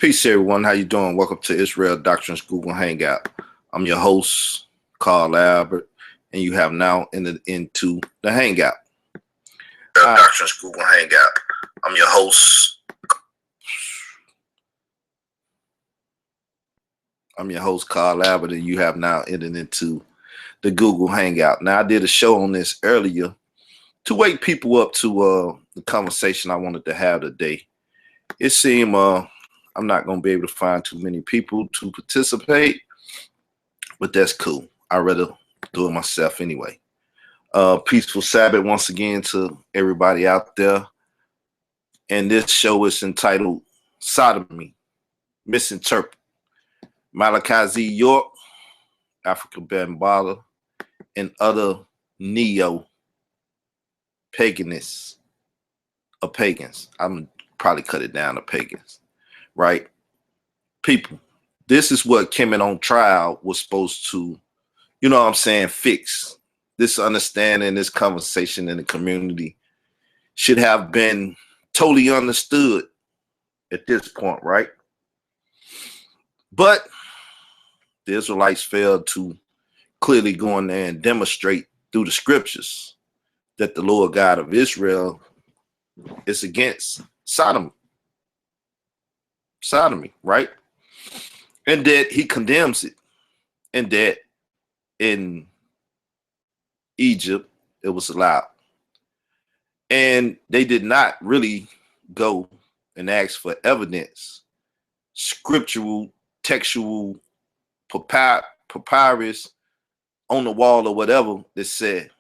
Peace, everyone. How you doing? Welcome to Israel Doctrine's Google Hangout. I'm your host, Carl Albert, and you have now entered into the Hangout. Doctrine's Google Hangout. I'm your host. Carl Albert, and you have now entered into the Google Hangout. Now, I did a show on this earlier to wake people up to the conversation I wanted to have today. It seemed I'm not going to be able to find too many people to participate, but that's cool. I'd rather do it myself anyway. Peaceful Sabbath once again to everybody out there. And this show is entitled Sodomy, Misinterpreted. Malachi Z. York, Afrika, Bambaataa, and other Neopagans or pagans. I'm probably cut it down to pagans. Right? People, this is what Kemetic on trial was supposed to, you know what I'm saying, fix. This understanding, this conversation in the community should have been totally understood at this point, right? But the Israelites failed to clearly go in there and demonstrate through the scriptures that the Lord God of Israel is against sodomy, right? And that he condemns it, and that in Egypt it was allowed. And they did not really go and ask for evidence, scriptural, textual, papyrus on the wall or whatever that said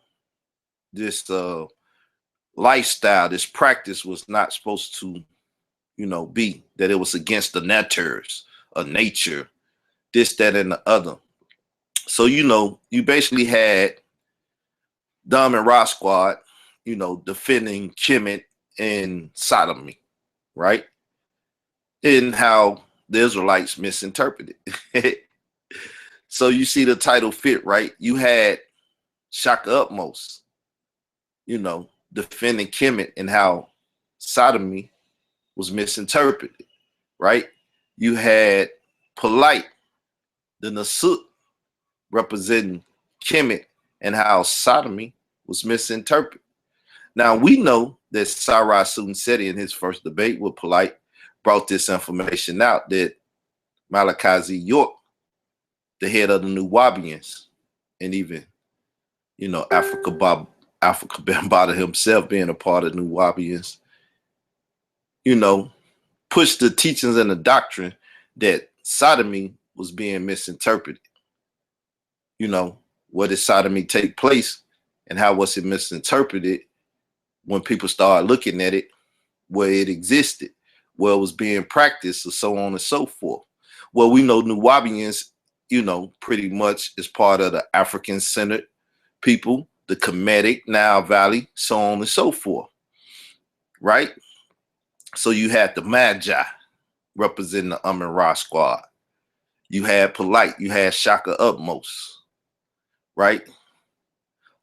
this lifestyle, this practice was not supposed to, be, that it was against the natures of nature, this, that, and the other. So, you basically had Dom and Ra Squad, defending Kemetic and sodomy, right? And how the Israelites misinterpreted. So you see the title fit, right? You had Shaka Utmost, defending Kemetic and how sodomy was misinterpreted, right? You had Polite, the Nasut, representing Kemetic and how sodomy was misinterpreted. Now, we know that Sarah Sunseti in his first debate with Polite brought this information out that Malachi Z. York, the head of the Neopagan, and even, Afrika Bambaataa himself being a part of the Neopagan, pushed the teachings and the doctrine that sodomy was being misinterpreted. Where did sodomy take place and how was it misinterpreted when people started looking at it, where it existed, where it was being practiced, or so on and so forth. Well, we know Neopagans, pretty much is part of the African-centered people, the Kemetic, Nile Valley, so on and so forth, right? So you had the Magi representing the and Ra Squad. You had Polite, you had Shaka Utmost, right?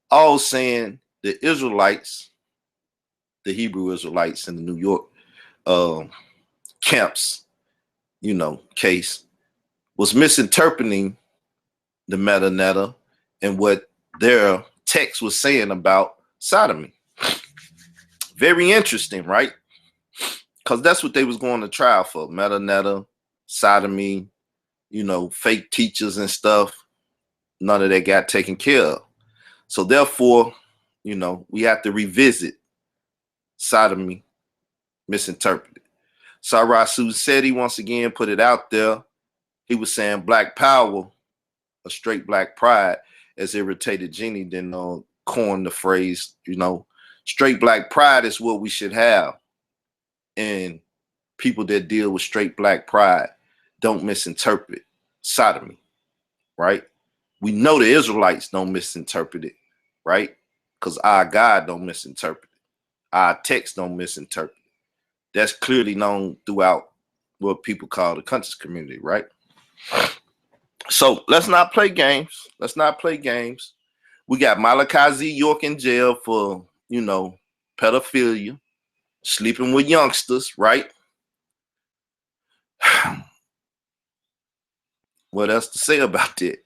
All saying the Israelites, the Hebrew Israelites in the New York camps, case, was misinterpreting the metanoia and what their text was saying about sodomy. Very interesting, right? Because that's what they was going to trial for, metanoia, sodomy, fake teachers and stuff. None of that got taken care of. So therefore, we have to revisit sodomy misinterpreted. Sarah Sunseti once again put it out there. He was saying black power, a straight black pride, as Irritated Genie then coined the phrase, straight black pride is what we should have. And people that deal with straight black pride don't misinterpret sodomy, right? We know the Israelites don't misinterpret it, right? Because our God don't misinterpret it. Our text don't misinterpret it. That's clearly known throughout what people call the conscious community, right? So let's not play games. Let's not play games. We got Malachi Z. York in jail for, pedophilia, sleeping with youngsters, right? What else to say about that?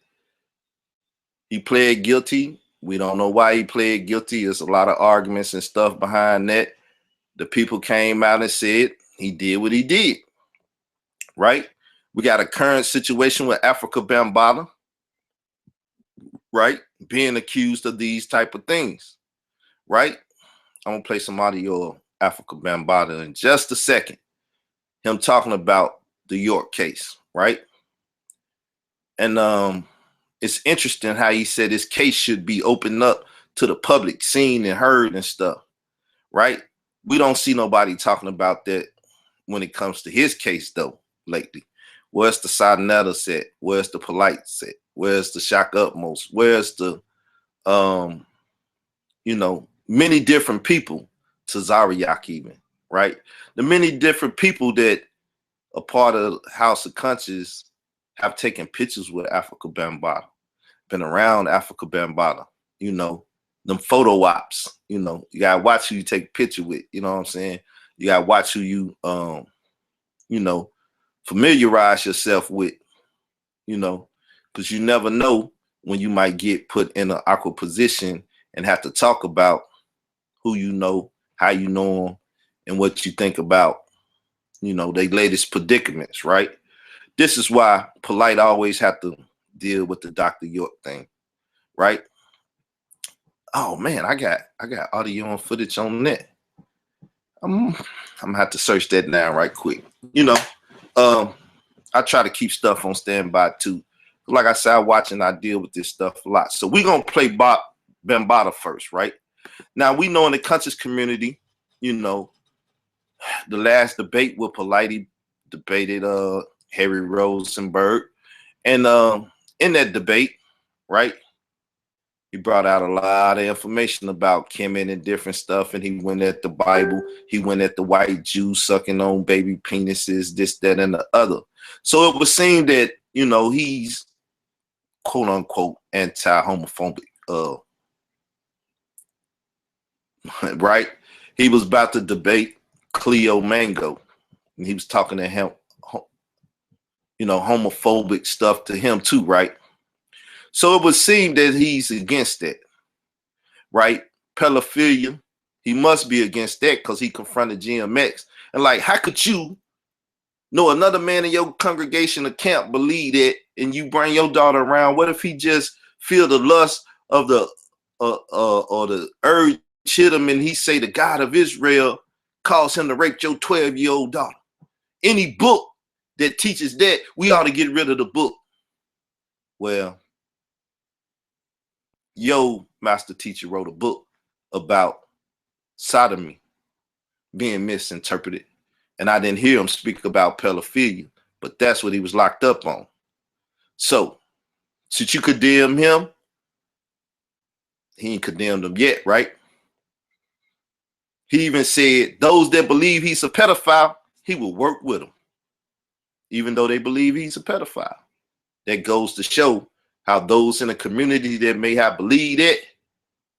He pled guilty. We don't know why he pled guilty. There's a lot of arguments and stuff behind that. The people came out and said he did what he did, right? We got a current situation with Afrika Bambaataa, right? Being accused of these type of things, right? I'm gonna play some audio of Afrika Bambaataa in just a second. Him talking about the York case, right? And it's interesting how he said his case should be opened up to the public, seen and heard and stuff, right? We don't see nobody talking about that when it comes to his case, though, lately. Where's the Sodom set? Where's the Polite set? Where's the Shock Utmost? Where's the, you know, many different people, to Zariak even, right? The many different people that are part of House of Conscience have taken pictures with Afrika Bambaataa, been around Afrika Bambaataa, you know, them photo ops, you know, you gotta watch who you take a picture with, you know what I'm saying? You gotta watch who you, you know, familiarize yourself with, you know, because you never know when you might get put in an awkward position and have to talk about who you know, how you know them, and what you think about, you know, their latest predicaments, right? This is why Polite always have to deal with the Dr. York thing, right? Oh man, I got audio and footage on that. I'm gonna have to search that now right quick. You know, I try to keep stuff on standby too. Like I said, I watch and I deal with this stuff a lot. So we're gonna play Bambaataa first, right? Now we know in the conscious community, you know, the last debate with Polite debated Harry Rosenberg, and in that debate, right, he brought out a lot of information about Kemetic and different stuff, and he went at the Bible, he went at the white Jews sucking on baby penises, this, that, and the other. So it would seem that, you know, he's quote unquote anti-homophobic, right? He was about to debate Cleo Mango, and he was talking to him, you know, homophobic stuff to him too, right? So it would seem that he's against that, right? Pedophilia, he must be against that because he confronted GMX. And like, how could you know another man in your congregation or camp believe that, and you bring your daughter around? What if he just feel the lust of the or the urge hit him, and he say the God of Israel calls him to rape your 12-year-old daughter? Any book that teaches that, we ought to get rid of the book. Well, yo master teacher wrote a book about sodomy being misinterpreted, and I didn't hear him speak about pedophilia, but that's what he was locked up on. So since you condemn him, he ain't condemned them yet, right? He even said those that believe he's a pedophile, he will work with them, even though they believe he's a pedophile. That goes to show how those in the community that may have believed it,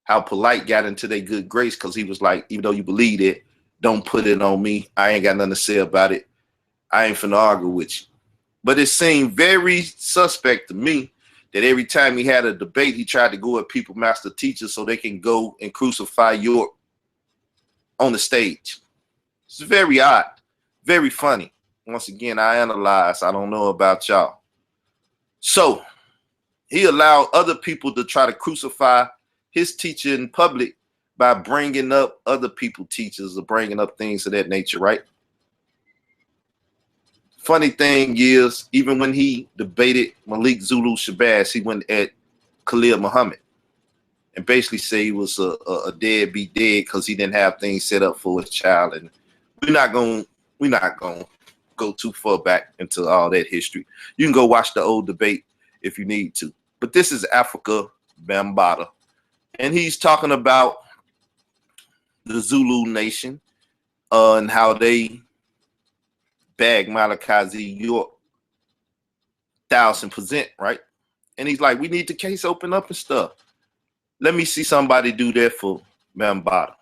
how Polite got into their good grace, because he was like, even though you believe it, don't put it on me. I ain't got nothing to say about it. I ain't finna argue with you. But it seemed very suspect to me that every time he had a debate, he tried to go at people, master teachers, so they can go and crucify York on the stage. It's very odd, very funny. Once again, I analyze. I don't know about y'all. So he allowed other people to try to crucify his teacher in public by bringing up other people teachers or bringing up things of that nature, right? Funny thing is, even when he debated Malik Zulu Shabazz, he went at Khalil Muhammad and basically say he was a deadbeat dead because he didn't have things set up for his child. And we're not gonna go too far back into all that history. You can go watch the old debate if you need to. But this is Afrika Bambaataa, and he's talking about the Zulu nation and how they bag Malachi Z. York 1000%, right? And he's like, we need the case open up and stuff. Let me see somebody do that for Bambaataa.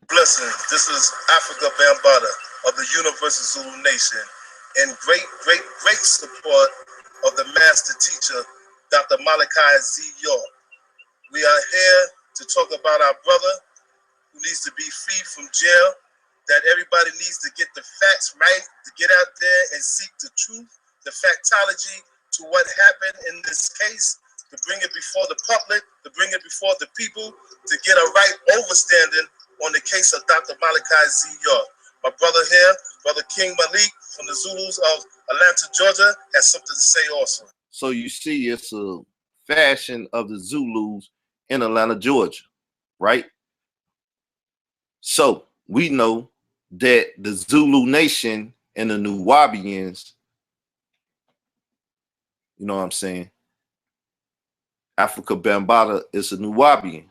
Blessings. This is Afrika Bambaataa of the Universal Zulu Nation, and great support of the master teacher, Dr. Malachi Z. York. We are here to talk about our brother who needs to be freed from jail, that everybody needs to get the facts right, to get out there and seek the truth, the factology to what happened in this case, to bring it before the public, to bring it before the people, to get a right overstanding on the case of Dr. Malachi Z. York. My brother here, Brother King Malik from the Zulus of Atlanta, Georgia, has something to say also. So you see, it's a fashion of the Zulus in Atlanta, Georgia, right? So we know that the Zulu nation and the Nuwabians, you know what I'm saying? Afrika Bambaataa is a Nuwabian.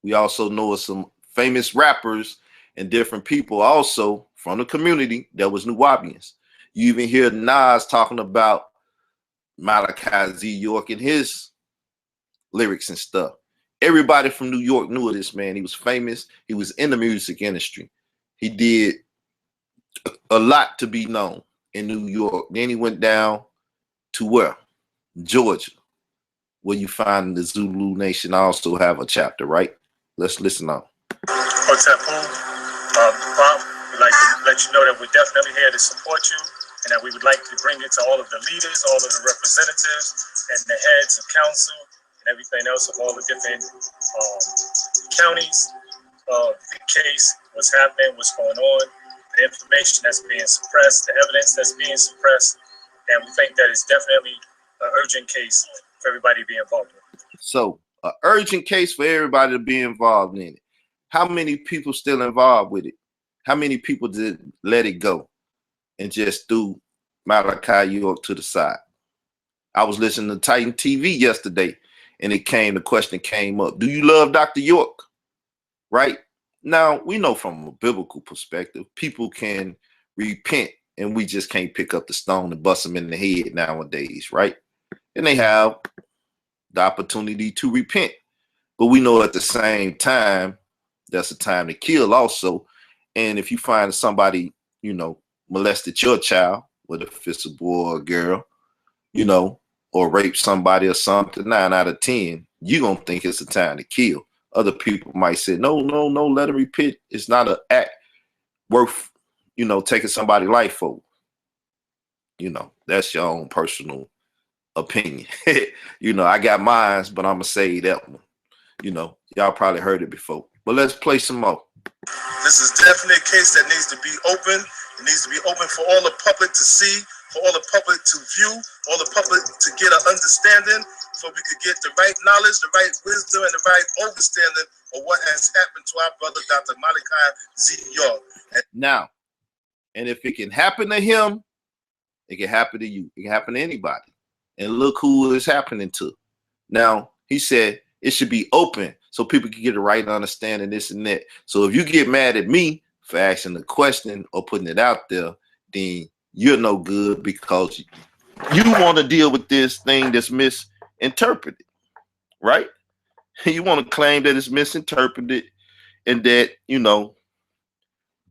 We also know of some famous rappers and different people also from the community that was Nuwabians. You even hear Nas talking about Malachi Z. York and his lyrics and stuff. Everybody from New York knew of this man. He was famous. He was in the music industry. He did a lot to be known in New York. Then he went down to where? Georgia, where you find the Zulu Nation also have a chapter, right? Let's listen on. What's up, Pooh? Bob, we'd like to let you know that we're definitely here to support you, and that we would like to bring it to all of the leaders, all of the representatives, and the heads of council, and everything else of all the different counties of the case, what's happening, what's going on, the information that's being suppressed, the evidence that's being suppressed, and we think that it's definitely an urgent case for everybody to be involved in. So, an urgent case for everybody to be involved in it. How many people still involved with it? How many people did let it go and just threw Malachi York to the side? I was listening to Titan TV yesterday, and the question came up: do you love Dr. York? Right? Now, we know from a biblical perspective, people can repent, and we just can't pick up the stone and bust them in the head nowadays, right? And they have the opportunity to repent. But we know at the same time, that's a time to kill also. And if you find somebody, you know, molested your child, whether if it's a boy or a girl, you know, or rape somebody or something, 9 out of 10, you're going to think it's a time to kill. Other people might say, no, let him repent. It's not an act worth, you know, taking somebody's life for. You know, that's your own personal opinion. You know, I got mine, but I'm going to say that one. You know, y'all probably heard it before. But let's play some more. This is definitely a case that needs to be open. It needs to be open for all the public to see, for all the public to view, all the public to get an understanding, so we could get the right knowledge, the right wisdom, and the right understanding of what has happened to our brother, Dr. Malachi Z. York. Now, and if it can happen to him, it can happen to you. It can happen to anybody. And look who it's happening to. Now, he said it should be open so people can get a right understanding, this and that. So if you get mad at me for asking the question or putting it out there, then you're no good, because you want to deal with this thing that's misinterpreted, right? You want to claim that it's misinterpreted and that, you know,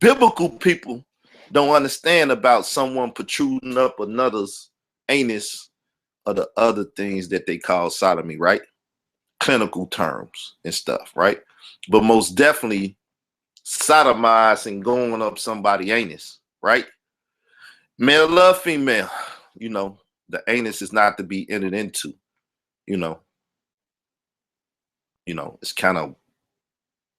biblical people don't understand about someone protruding up another's anus or the other things that they call sodomy, right? Clinical terms and stuff, right? But most definitely sodomizing and going up somebody's anus, right? Male love female, you know, the anus is not to be entered into, you know, it's kind of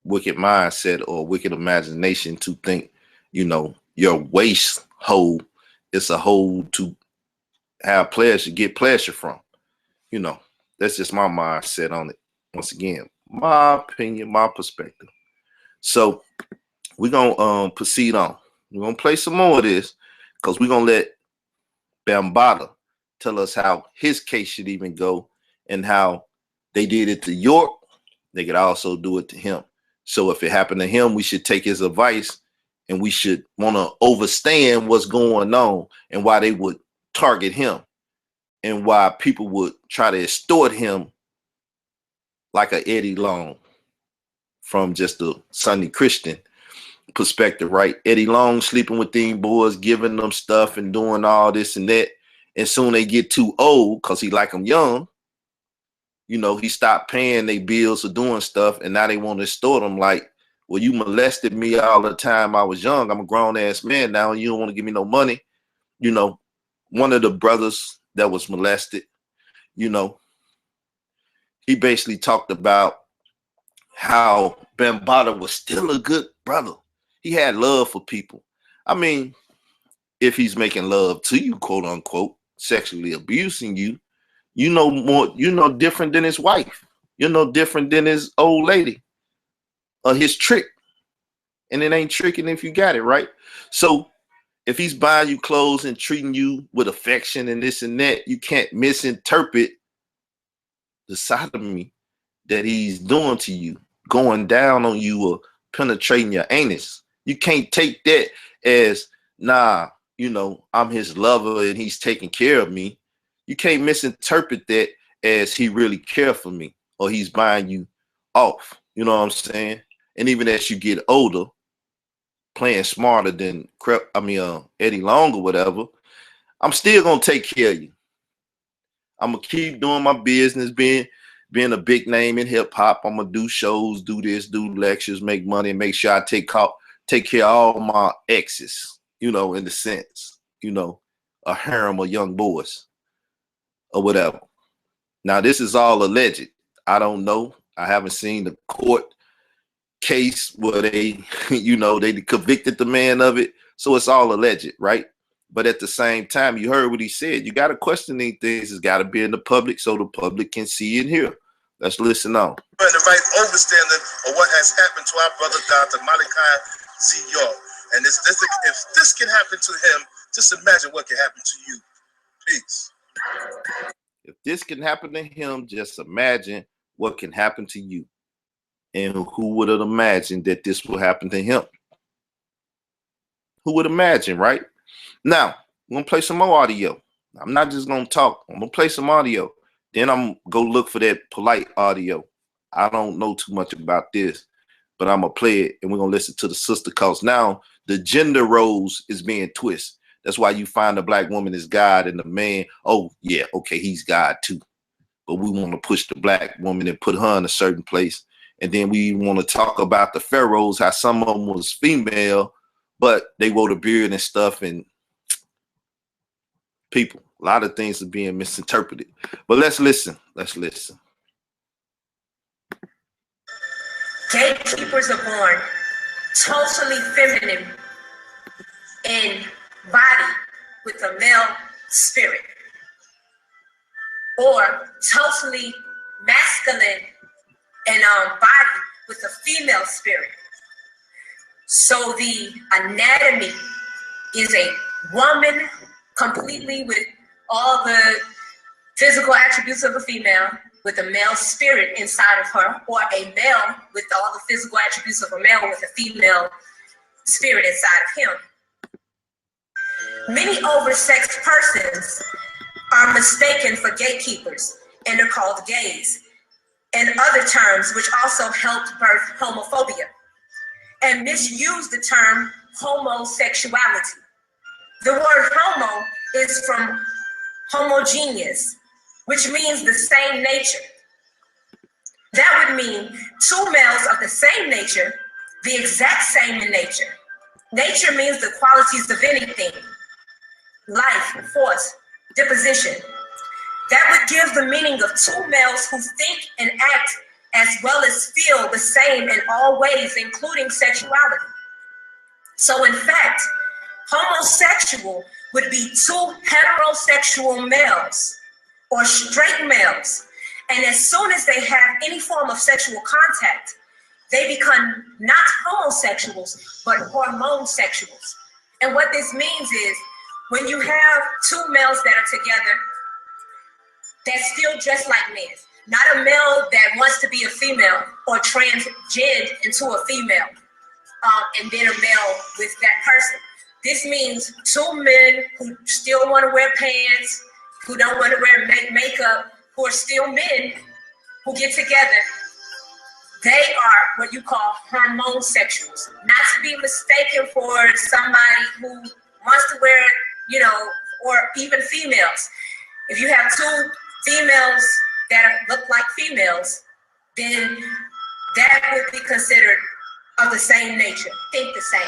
wicked mindset or wicked imagination to think, you know, your waist hole is a hole to have pleasure, get pleasure from. You know, that's just my mindset on it. Once again, my opinion, my perspective. So we're gonna proceed on. We're gonna play some more of this, because we're gonna let Bambaataa tell us how his case should even go, and how they did it to York, they could also do it to him. So if it happened to him, we should take his advice, and we should want to understand what's going on and why they would target him, and why people would try to extort him like a Eddie Long, from just a Sunday Christian perspective, right? Eddie Long sleeping with these boys, giving them stuff and doing all this and that. and soon they get too old because he like them young. You know, he stopped paying their bills or doing stuff, and now they want to extort them like, well, you molested me all the time I was young. I'm a grown-ass man now, and you don't want to give me no money. You know, one of the brothers that was molested, you know, he basically talked about how Bambaataa was still a good brother. He had love for people. I mean, if he's making love to you, quote unquote, sexually abusing you, you know more, you know different than his wife. You know different than his old lady or his trick. And it ain't tricking if you got it, right? So if he's buying you clothes and treating you with affection and this and that, you can't misinterpret the sodomy that he's doing to you, going down on you or penetrating your anus. You can't take that as, nah, you know, I'm his lover and he's taking care of me. You can't misinterpret that as he really care for me or he's buying you off. You know what I'm saying? And even as you get older, playing smarter than Eddie Long or whatever, I'm still gonna take care of you. I'm gonna keep doing my business, being a big name in hip hop. I'm gonna do shows, do this, do lectures, make money, and make sure I take care of all my exes, you know, in the sense, you know, a harem of young boys or whatever. Now, this is all alleged. I don't know. I haven't seen the court case where they, you know, they convicted the man of it. So it's all alleged, right? But at the same time, you heard what he said. You got to question these things. It's got to be in the public so the public can see and hear. Let's listen on. And the right understanding of what has happened to our brother, Dr. Malachi Z. York. And if this can happen to him, just imagine what can happen to you. Peace. If this can happen to him, just imagine what can happen to you. And who would have imagined that this will happen to him? Who would imagine, right? Now, I'm going to play some more audio. I'm not just going to talk. I'm going to play some audio. Then I'm going to go look for that polite audio. I don't know too much about this, but I'm going to play it, and we're going to listen to the sister, because now the gender roles is being twisted. That's why you find the black woman is God and the man, oh, yeah, okay, he's God too. But we want to push the black woman and put her in a certain place. And then we want to talk about the pharaohs, how some of them was female, but they wore the beard and stuff. And people, a lot of things are being misinterpreted. But let's listen. Let's listen. Gatekeepers are born totally feminine in body with a male spirit, or totally masculine and body with a female spirit. So the anatomy is a woman completely with all the physical attributes of a female with a male spirit inside of her, or a male with all the physical attributes of a male with a female spirit inside of him. Many oversexed persons are mistaken for gatekeepers and are called gays, and other terms which also helped birth homophobia, and misuse the term homosexuality. The word homo is from homogeneous, which means the same nature. That would mean two males of the same nature, the exact same in nature. Nature means the qualities of anything: life, force, disposition. That would give the meaning of two males who think and act as well as feel the same in all ways, including sexuality. So in fact, homosexual would be two heterosexual males or straight males. And as soon as they have any form of sexual contact, they become not homosexuals, but hormonesexuals. And what this means is, when you have two males that are together, that's still dressed like men, not a male that wants to be a female or transgend into a female, and then a male with that person. This means two men who still want to wear pants, who don't want to wear makeup, who are still men, who get together. They are what you call hormonesexuals, not to be mistaken for somebody who wants to wear, or even females. If you have two females that look like females, then that would be considered of the same nature, think the same,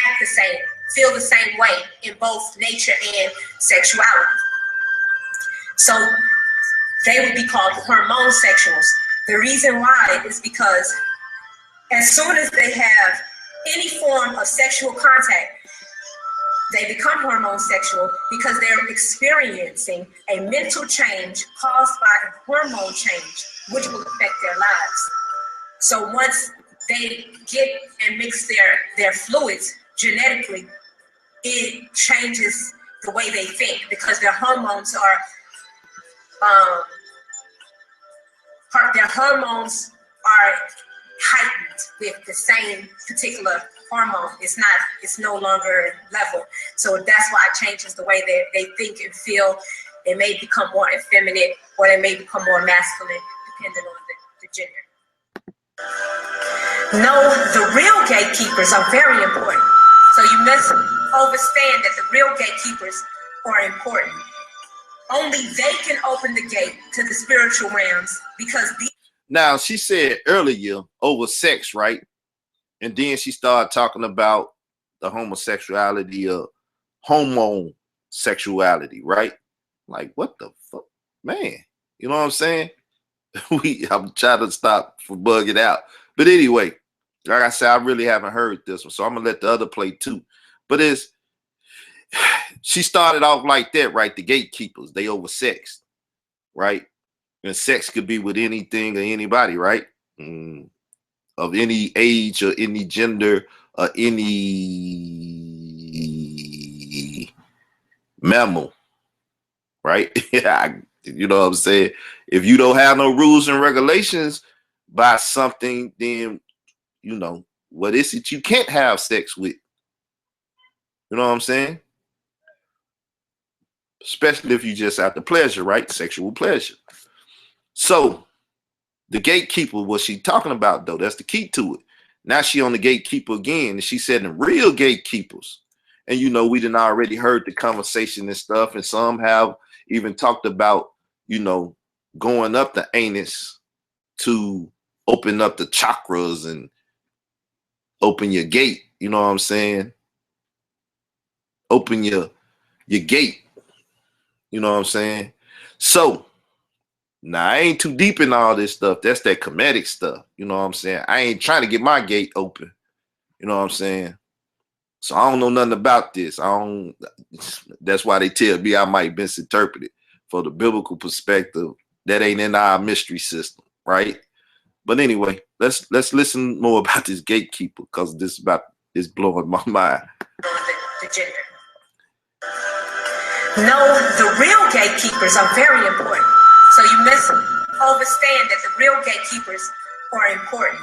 act the same, feel the same way in both nature and sexuality. So they would be called hormonesexuals. The reason why is because as soon as they have any form of sexual contact, they become hormonesexual because they're experiencing a mental change caused by a hormone change, which will affect their lives. So once they get and mix their fluids genetically, it changes the way they think because their hormones are heightened with the same particular hormone. It's no longer level. So that's why it changes the way they think and feel. They may become more effeminate or they may become more masculine depending on the gender. No, the real gatekeepers are very important. So you must understand that the real gatekeepers are important. Only they can open the gate to the spiritual realms because now she said earlier over sex, right? And then she started talking about the homosexuality of homosexuality, right? Like what the fuck, man? You know what I'm saying? I'm trying to stop from bugging out. But anyway, like I said, I really haven't heard this one, so I'm gonna let the other play too. But she started off like that, right? The gatekeepers, they oversexed, right? And sex could be with anything or anybody, right? Of any age or any gender or any mammal, right? You know what I'm saying? If you don't have no rules and regulations by something, then, you know, what is it you can't have sex with? You know what I'm saying? Especially if you just after pleasure, right? Sexual pleasure. So the gatekeeper, what she talking about though, that's the key to it. Now she on the gatekeeper again, and she said the real gatekeepers. And you know, we done already heard the conversation and stuff, and some have even talked about, you know, going up the anus to open up the chakras and open your gate. You know what I'm saying? Open your gate. You know what I'm saying? So now I ain't too deep in all this stuff. That's that Kemetic stuff. You know what I'm saying? I ain't trying to get my gate open. You know what I'm saying? So I don't know nothing about this. That's why they tell me I might misinterpret it. For the biblical perspective, that ain't in our mystery system, right? But anyway, let's listen more about this gatekeeper, because this is blowing my mind. The gender. No, the real gatekeepers are very important. So you must understand that the real gatekeepers are important.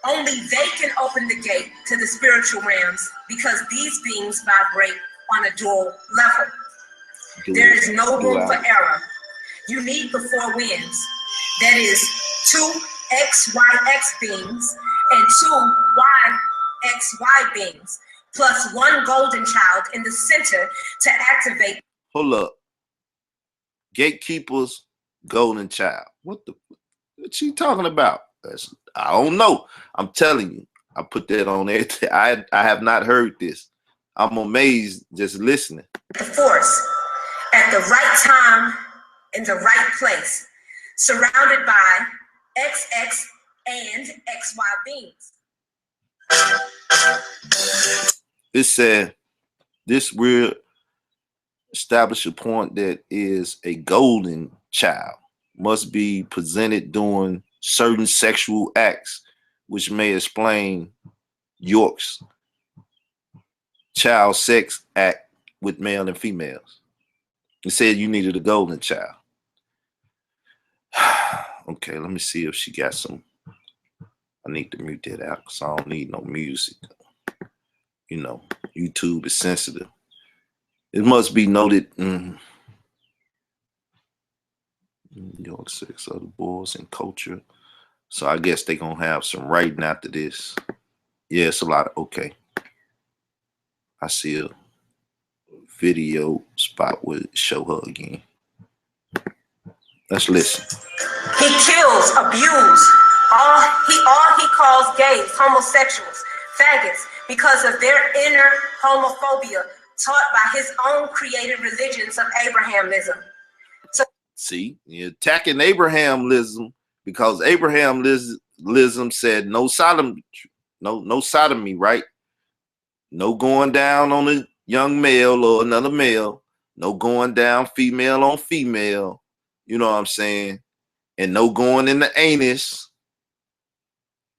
Only they can open the gate to the spiritual realms because these beings vibrate on a dual level. There is no room for error. You need the four winds. That is 2 XYX beings and 2 YXY beings, plus 1 golden child in the center to activate. Hold up. Gatekeepers, golden child. What she talking about? I don't know. I'm telling you. I put that on there. I have not heard this. I'm amazed just listening. The force at the right time in the right place, surrounded by XX and XY beings. It said this will establish a point that is a golden child must be presented during certain sexual acts, which may explain York's child sex act with male and females. It said you needed a golden child. Okay, let me see if she got some. I need to mute that out because I don't need no music. You know, YouTube is sensitive. It must be noted. York sex other boys and culture. So I guess they're gonna have some writing after this. Yeah, it's a lot of okay. I see a video spot would show her again. Let's listen. He kills, abuse, all he calls gays, homosexuals, faggots, because of their inner homophobia taught by his own created religions of Abrahamism. So see, you're attacking Abrahamism because Abrahamism said no sodomy, no sodomy, right? No going down on a young male or another male, no going down female on female, you know what I'm saying? And no going in the anus,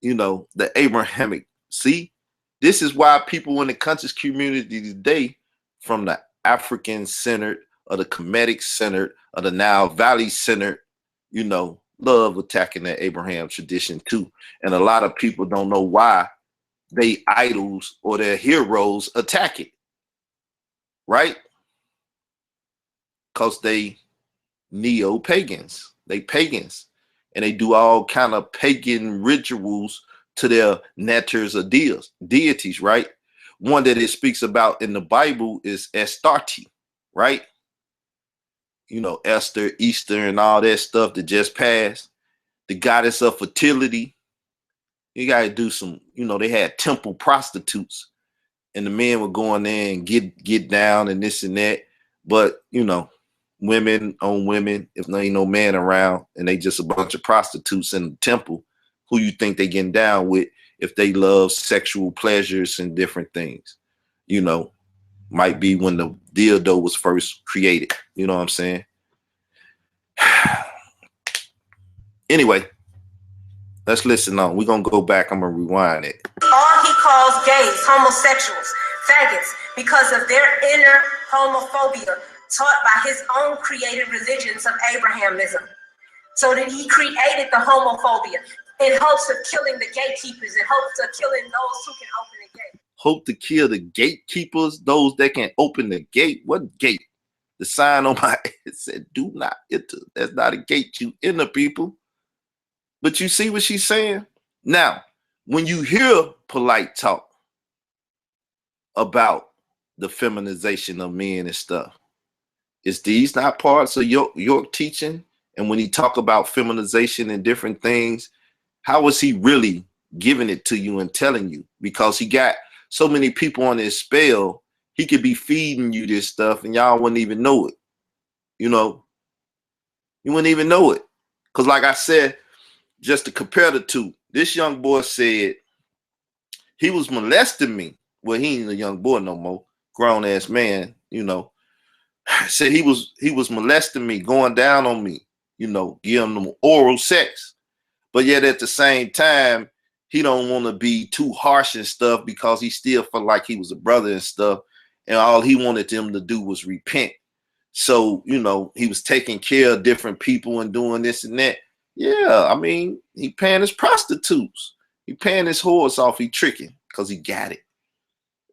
you know, the Abrahamic. See, this is why people in the conscious community today, from the African centered or the Kemetic centered or the Nile Valley centered, you know, love attacking that Abraham tradition too. And a lot of people don't know why they idols or their heroes attack it, right? Because they Neopagans, they pagans, and they do all kind of pagan rituals to their netters or deities, right? One that it speaks about in the Bible is Astarte, right? You know, Esther, Easter, and all that stuff that just passed. The goddess of fertility. You got to do some, you know, they had temple prostitutes, and the men would go in there and get down and this and that. But, you know, women on women, if there ain't no man around and they just a bunch of prostitutes in the temple, who you think they getting down with if they love sexual pleasures and different things? You know, might be when the dildo was first created. You know what I'm saying? Anyway, let's listen on. We're going to go back. I'm going to rewind it. All he calls gays, homosexuals, faggots, because of their inner homophobia taught by his own created religions of Abrahamism. So that he created the homophobia in hopes of killing the gatekeepers, in hopes of killing those who can open the gate. Hope to kill the gatekeepers, those that can open the gate. What gate? The sign on my head said, do not enter. That's not a gate. You enter, people. But you see what she's saying? Now, when you hear polite talk about the feminization of men and stuff, is these not parts of your teaching? And when he talk about feminization and different things, how is he really giving it to you and telling you? Because he got so many people on his spell, he could be feeding you this stuff and y'all wouldn't even know it. You know, you wouldn't even know it. Because like I said, just to compare the two, this young boy said he was molesting me. Well, he ain't a young boy no more, grown ass man, you know. Said he was molesting me, going down on me, you know, giving them oral sex. But yet at the same time, he don't want to be too harsh and stuff because he still felt like he was a brother and stuff. And all he wanted them to do was repent. So, you know, he was taking care of different people and doing this and that. Yeah, I mean, he paying his prostitutes. He paying his whores off. He tricking because he got it.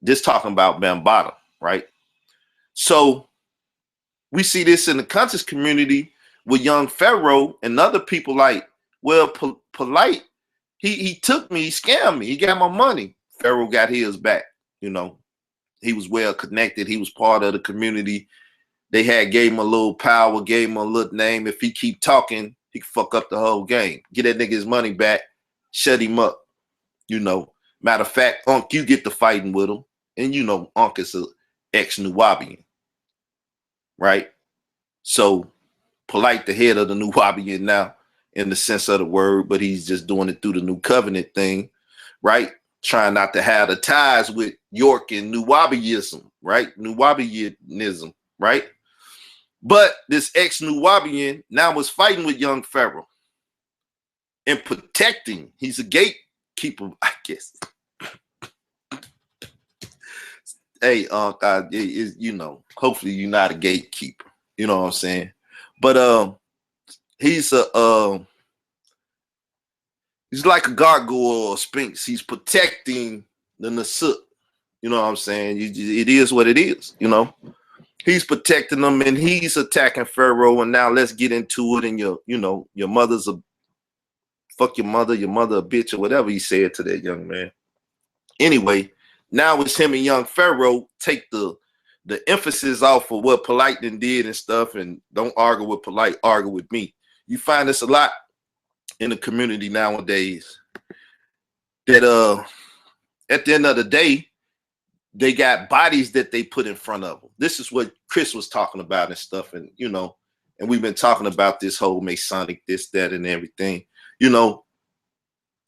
This talking about Bambaataa, right? So we see this in the conscious community with young Pharaoh and other people like, well, polite. He took me, he scammed me. He got my money. Pharaoh got his back. You know, he was well connected. He was part of the community. They gave him a little power, gave him a little name. If he keep talking, he can fuck up the whole game. Get that nigga his money back, shut him up. You know, matter of fact, Unc, you get to fighting with him. And you know, Unc is an ex-Nuwabian, right? So, polite the head of the Nuwabian now in the sense of the word, but he's just doing it through the new covenant thing, right? Trying not to have the ties with York and Nuwabianism, right? Nuwabianism, right? But this ex-Nuwabian now was fighting with young Pharaoh and protecting. He's a gatekeeper, I guess. Hey, Unc, you know, hopefully you're not a gatekeeper. You know what I'm saying? But he's like a gargoyle or a sphinx. He's protecting the Nasut. You know what I'm saying? It is what it is, you know. He's protecting them and he's attacking Pharaoh. And now let's get into it. And your mother's a fuck your mother a bitch, or whatever he said to that young man. Anyway, now it's him and young Pharaoh take the the emphasis off of what Polite did and stuff, and don't argue with Polite, argue with me. You find this a lot in the community nowadays, that at the end of the day, they got bodies that they put in front of them. This is what Chris was talking about and stuff, and you know, and we've been talking about this whole Masonic, this, that, and everything. You know,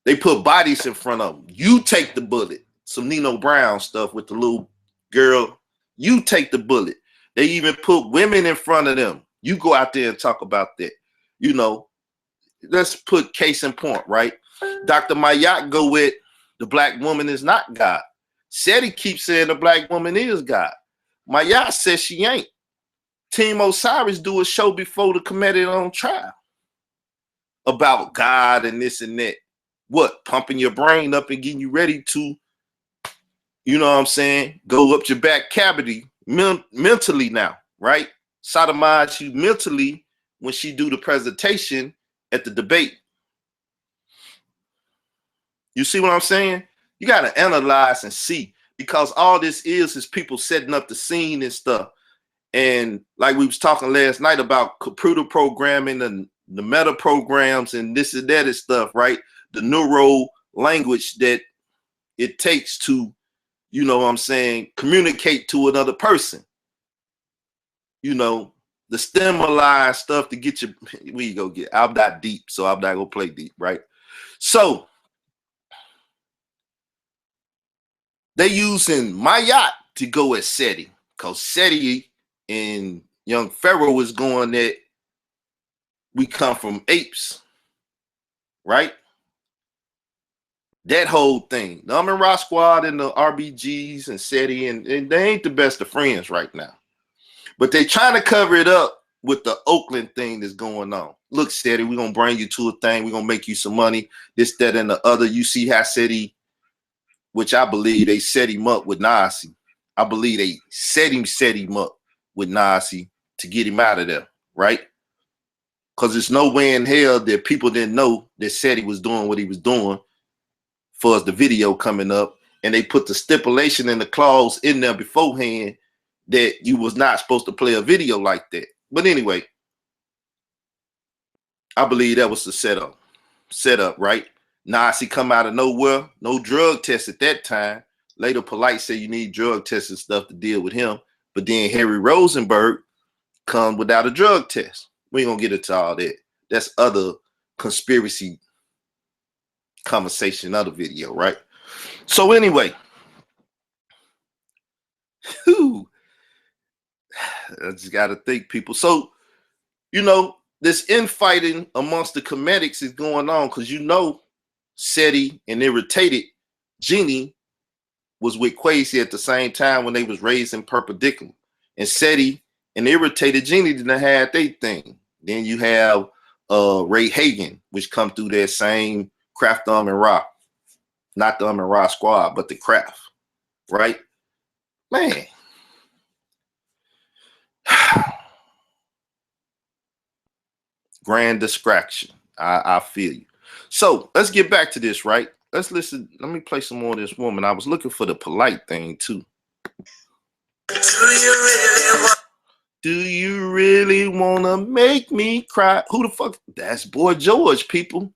they put bodies in front of them. You take the bullet. Some Nino Brown stuff with the little girl. You take the bullet. They even put women in front of them. You go out there and talk about that. You know, let's put case in point, right? Dr. Mayat go with the black woman is not God. Seti keeps saying the black woman is God. Mayat says she ain't. Team Osiris do a show before the Kemetic on trial about God and this and that. What? Pumping your brain up and getting you ready to, you know what I'm saying, go up your back cavity mentally now, right? Sodomize you mentally when she do the presentation at the debate. You see what I'm saying? You got to analyze and see, because all this is people setting up the scene and stuff. And like we was talking last night about computer programming and the meta programs and this and that and stuff, right? The neuro language that it takes to, you know what I'm saying, communicate to another person. You know, the stimuli stuff to get you, where you go get, I'm not deep, so I'm not gonna play deep, right? So they using Mayat to go at Seti, because Seti and young Pharaoh was going that we come from apes, right? That whole thing. The Amin-Ra squad and the RBGs and Seti, and they ain't the best of friends right now. But they trying to cover it up with the Oakland thing that's going on. Look, Seti, we're going to bring you to a thing. We're going to make you some money, this, that, and the other. You see how Seti, which I believe they set him up with Nasi. I believe they set him up with Nasi to get him out of there, right? Because there's no way in hell that people didn't know that Seti was doing what he was doing for us, the video coming up, and they put the stipulation and the clause in there beforehand that you was not supposed to play a video like that. But anyway, I believe that was the setup, right? Nasi come out of nowhere, no drug test at that time. Later, Polite said you need drug tests and stuff to deal with him. But then Harry Rosenberg come without a drug test. We ain't gonna get into all that. That's other conspiracy conversation, other video, right? So anyway, I just gotta think, people. So, you know, this infighting amongst the Kemetics is going on because, you know, Seti and Irritated Genie was with Quasi at the same time when they was raising perpendicular. And Seti and Irritated Genie didn't have their thing. Then you have Ray Hagen, which come through that same Craft Amin-Ra. Not the Amin-Ra squad, but the Craft, right? Man. Grand distraction. I feel you. So let's get back to this, right? Let's listen. Let me play some more of this woman. I was looking for the Polite thing too. Do you really want to make me cry? Who the fuck? That's Boy George, people.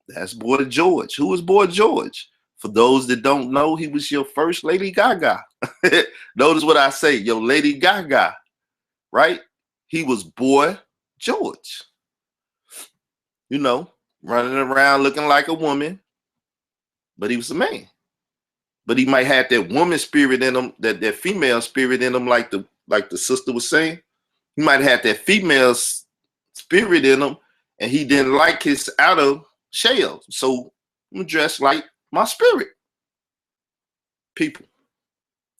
That's Boy George. Who is Boy George? For those that don't know, he was your first Lady Gaga. Notice what I say, your Lady Gaga, right? He was Boy George. You know, running around looking like a woman, but he was a man. But he might have that woman spirit in him, that female spirit in him, like the sister was saying. He might have that female spirit in him, and he didn't like his outer shell. So I'm dressed like my spirit. People,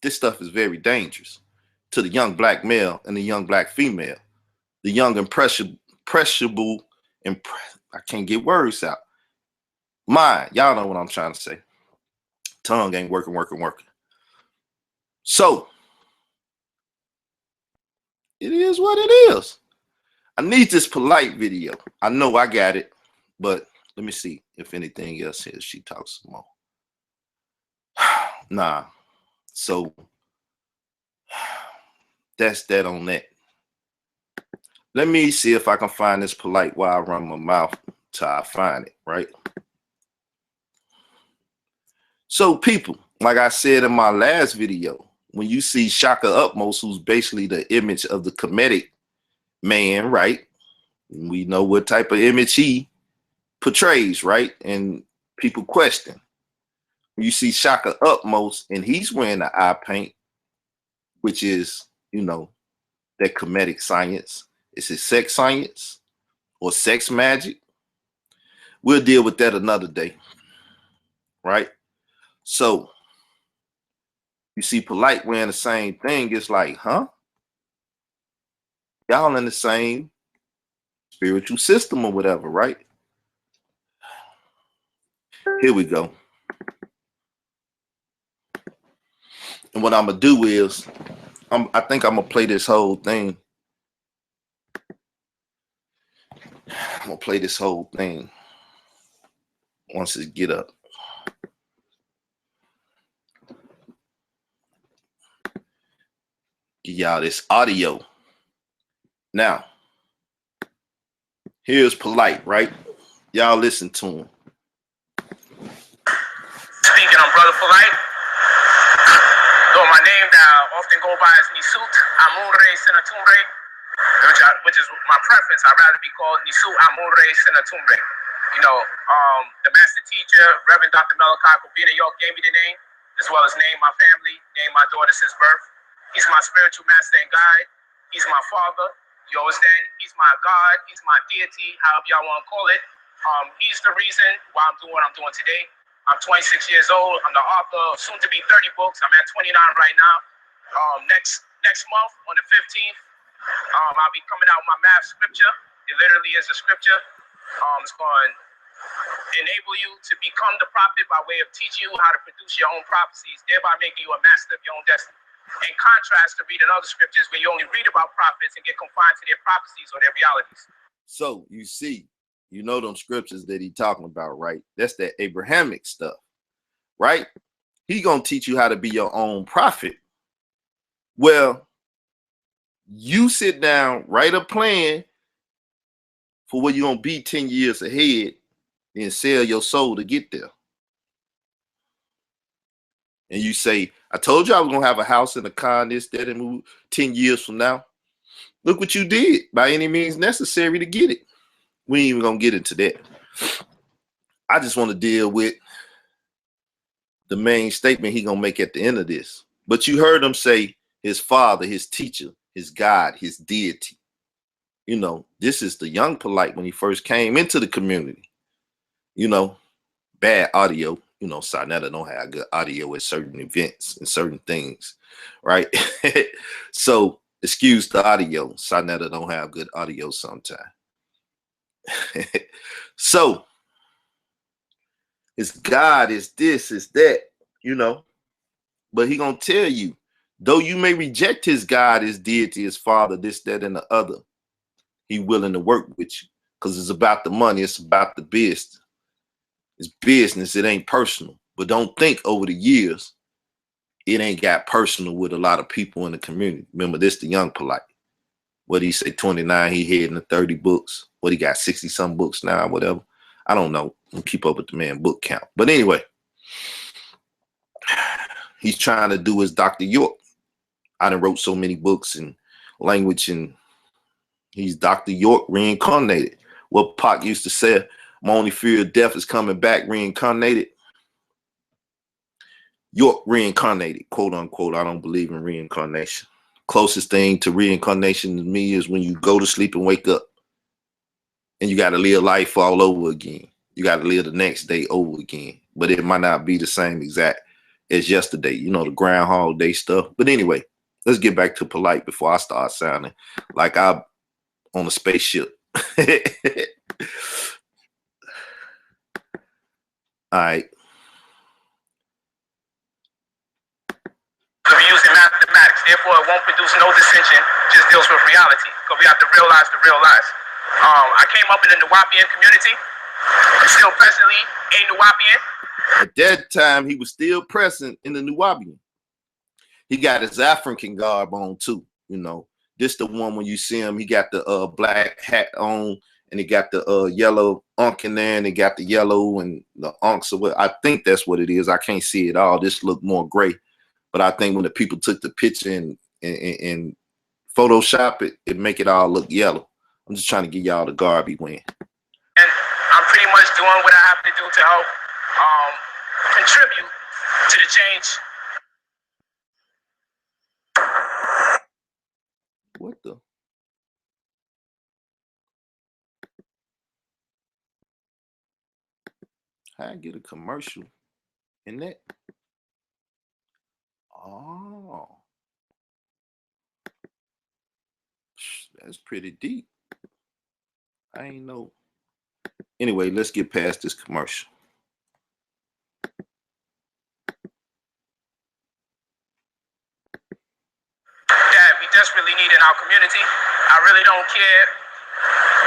this stuff is very dangerous to the young black male and the young black female. The young impressionable, I can't get words out. Mind, y'all know what I'm trying to say. Tongue ain't working. So it is what it is. I need this Polite video. I know I got it, but let me see if anything else here. She talks some more. Nah. So That's that on that. Let me see if I can find this polite while I run my mouth till I find it, right? So people, like I said in my last video, when you see Shaka Utmost, who's basically the image of the Kemetic man, right? We know what type of image he portrays, right? And people question. You see Shaka Utmost, and he's wearing the eye paint, which is, you know, that Kemetic science. Is it sex science or sex magic? We'll deal with that another day, right? So you see Polite wearing the same thing. It's like, huh? Y'all in the same spiritual system or whatever, right? Here we go. And what I'm gonna do is, I think I'm gonna play this whole thing. I'm gonna play this whole thing once it get up. Give y'all this audio. Now, here's Polite, right? Y'all listen to him. Speaking on Brother Polite, though my name that I often go by is Nisut Amunre Senatumre, which is my preference. I'd rather be called Nisut Amunre Senatumre. You know, the master teacher, Reverend Dr. Malachi Kobina York, gave me the name, as well as name my family, name my daughter since birth. He's my spiritual master and guide. He's my father. You understand? He's my God. He's my deity, however y'all want to call it. He's the reason why I'm doing what I'm doing today. I'm 26 years old. I'm the author of soon to be 30 books. I'm at 29 right now. Next month on the 15th, I'll be coming out with my math scripture. It literally is a scripture. It's going to enable you to become the prophet by way of teaching you how to produce your own prophecies, thereby making you a master of your own destiny. In contrast to reading other scriptures where you only read about prophets and get confined to their prophecies or their realities. So you see, you know them scriptures that he talking about, right? That's that Abrahamic stuff, right? He gonna teach you how to be your own prophet. Well, you sit down, write a plan for where you're gonna be 10 years ahead and sell your soul to get there. And you say, I told you I was gonna have a house in a car, this, that, and move 10 years from now. Look what you did by any means necessary to get it. We ain't even gonna get into that. I just want to deal with the main statement he gonna make at the end of this. But you heard him say his father, his teacher, his God, his deity. You know, this is the young Polite when he first came into the community. You know, bad audio. You know, Sarnetta don't have good audio at certain events and certain things, right? So excuse the audio. Sarnetta don't have good audio sometimes. So it's God, is this, is that, you know. But he gonna tell you, though you may reject his God, his deity, his father, this, that, and the other, he willing to work with you because it's about the money. It's about the business. It's business. It ain't personal. But don't think over the years, it ain't got personal with a lot of people in the community. Remember, this the young Polite. What he say, 29, he heading to 30 books. What, he got 60 some books now, whatever. I don't know. I'll keep up with the man book count. But anyway, he's trying to do his Dr. York. I done wrote so many books in language, and he's Dr. York reincarnated. What Pac used to say, my only fear of death is coming back reincarnated. York reincarnated, quote unquote. I don't believe in reincarnation. Closest thing to reincarnation to me is when you go to sleep and wake up and you got to live life all over again. You got to live the next day over again, but it might not be the same exact as yesterday. You know, the Groundhog Day stuff. But anyway, let's get back to Polite before I start sounding like I'm on a spaceship. All right. We're using mathematics, therefore it won't produce no dissension, just deals with reality, because we have to realize the real lies. I came up in the Nuwapian community. I'm still presently a Nuwapian. At that time, he was still present in the Nuwapian. He got his African garb on too. You know, this the one when you see him, he got the black hat on, and he got the yellow unk in there, and he got the yellow and the unks. So I think that's what it is. I can't see it all. This look more gray, but I think when the people took the picture and Photoshop it, it make it all look yellow. I'm just trying to get y'all the Garvey win. And I'm pretty much doing what I have to do to help contribute to the change. What the? How I get a commercial in that? Oh, that's pretty deep. I ain't know. Anyway, let's get past this commercial. That we desperately need in our community. I really don't care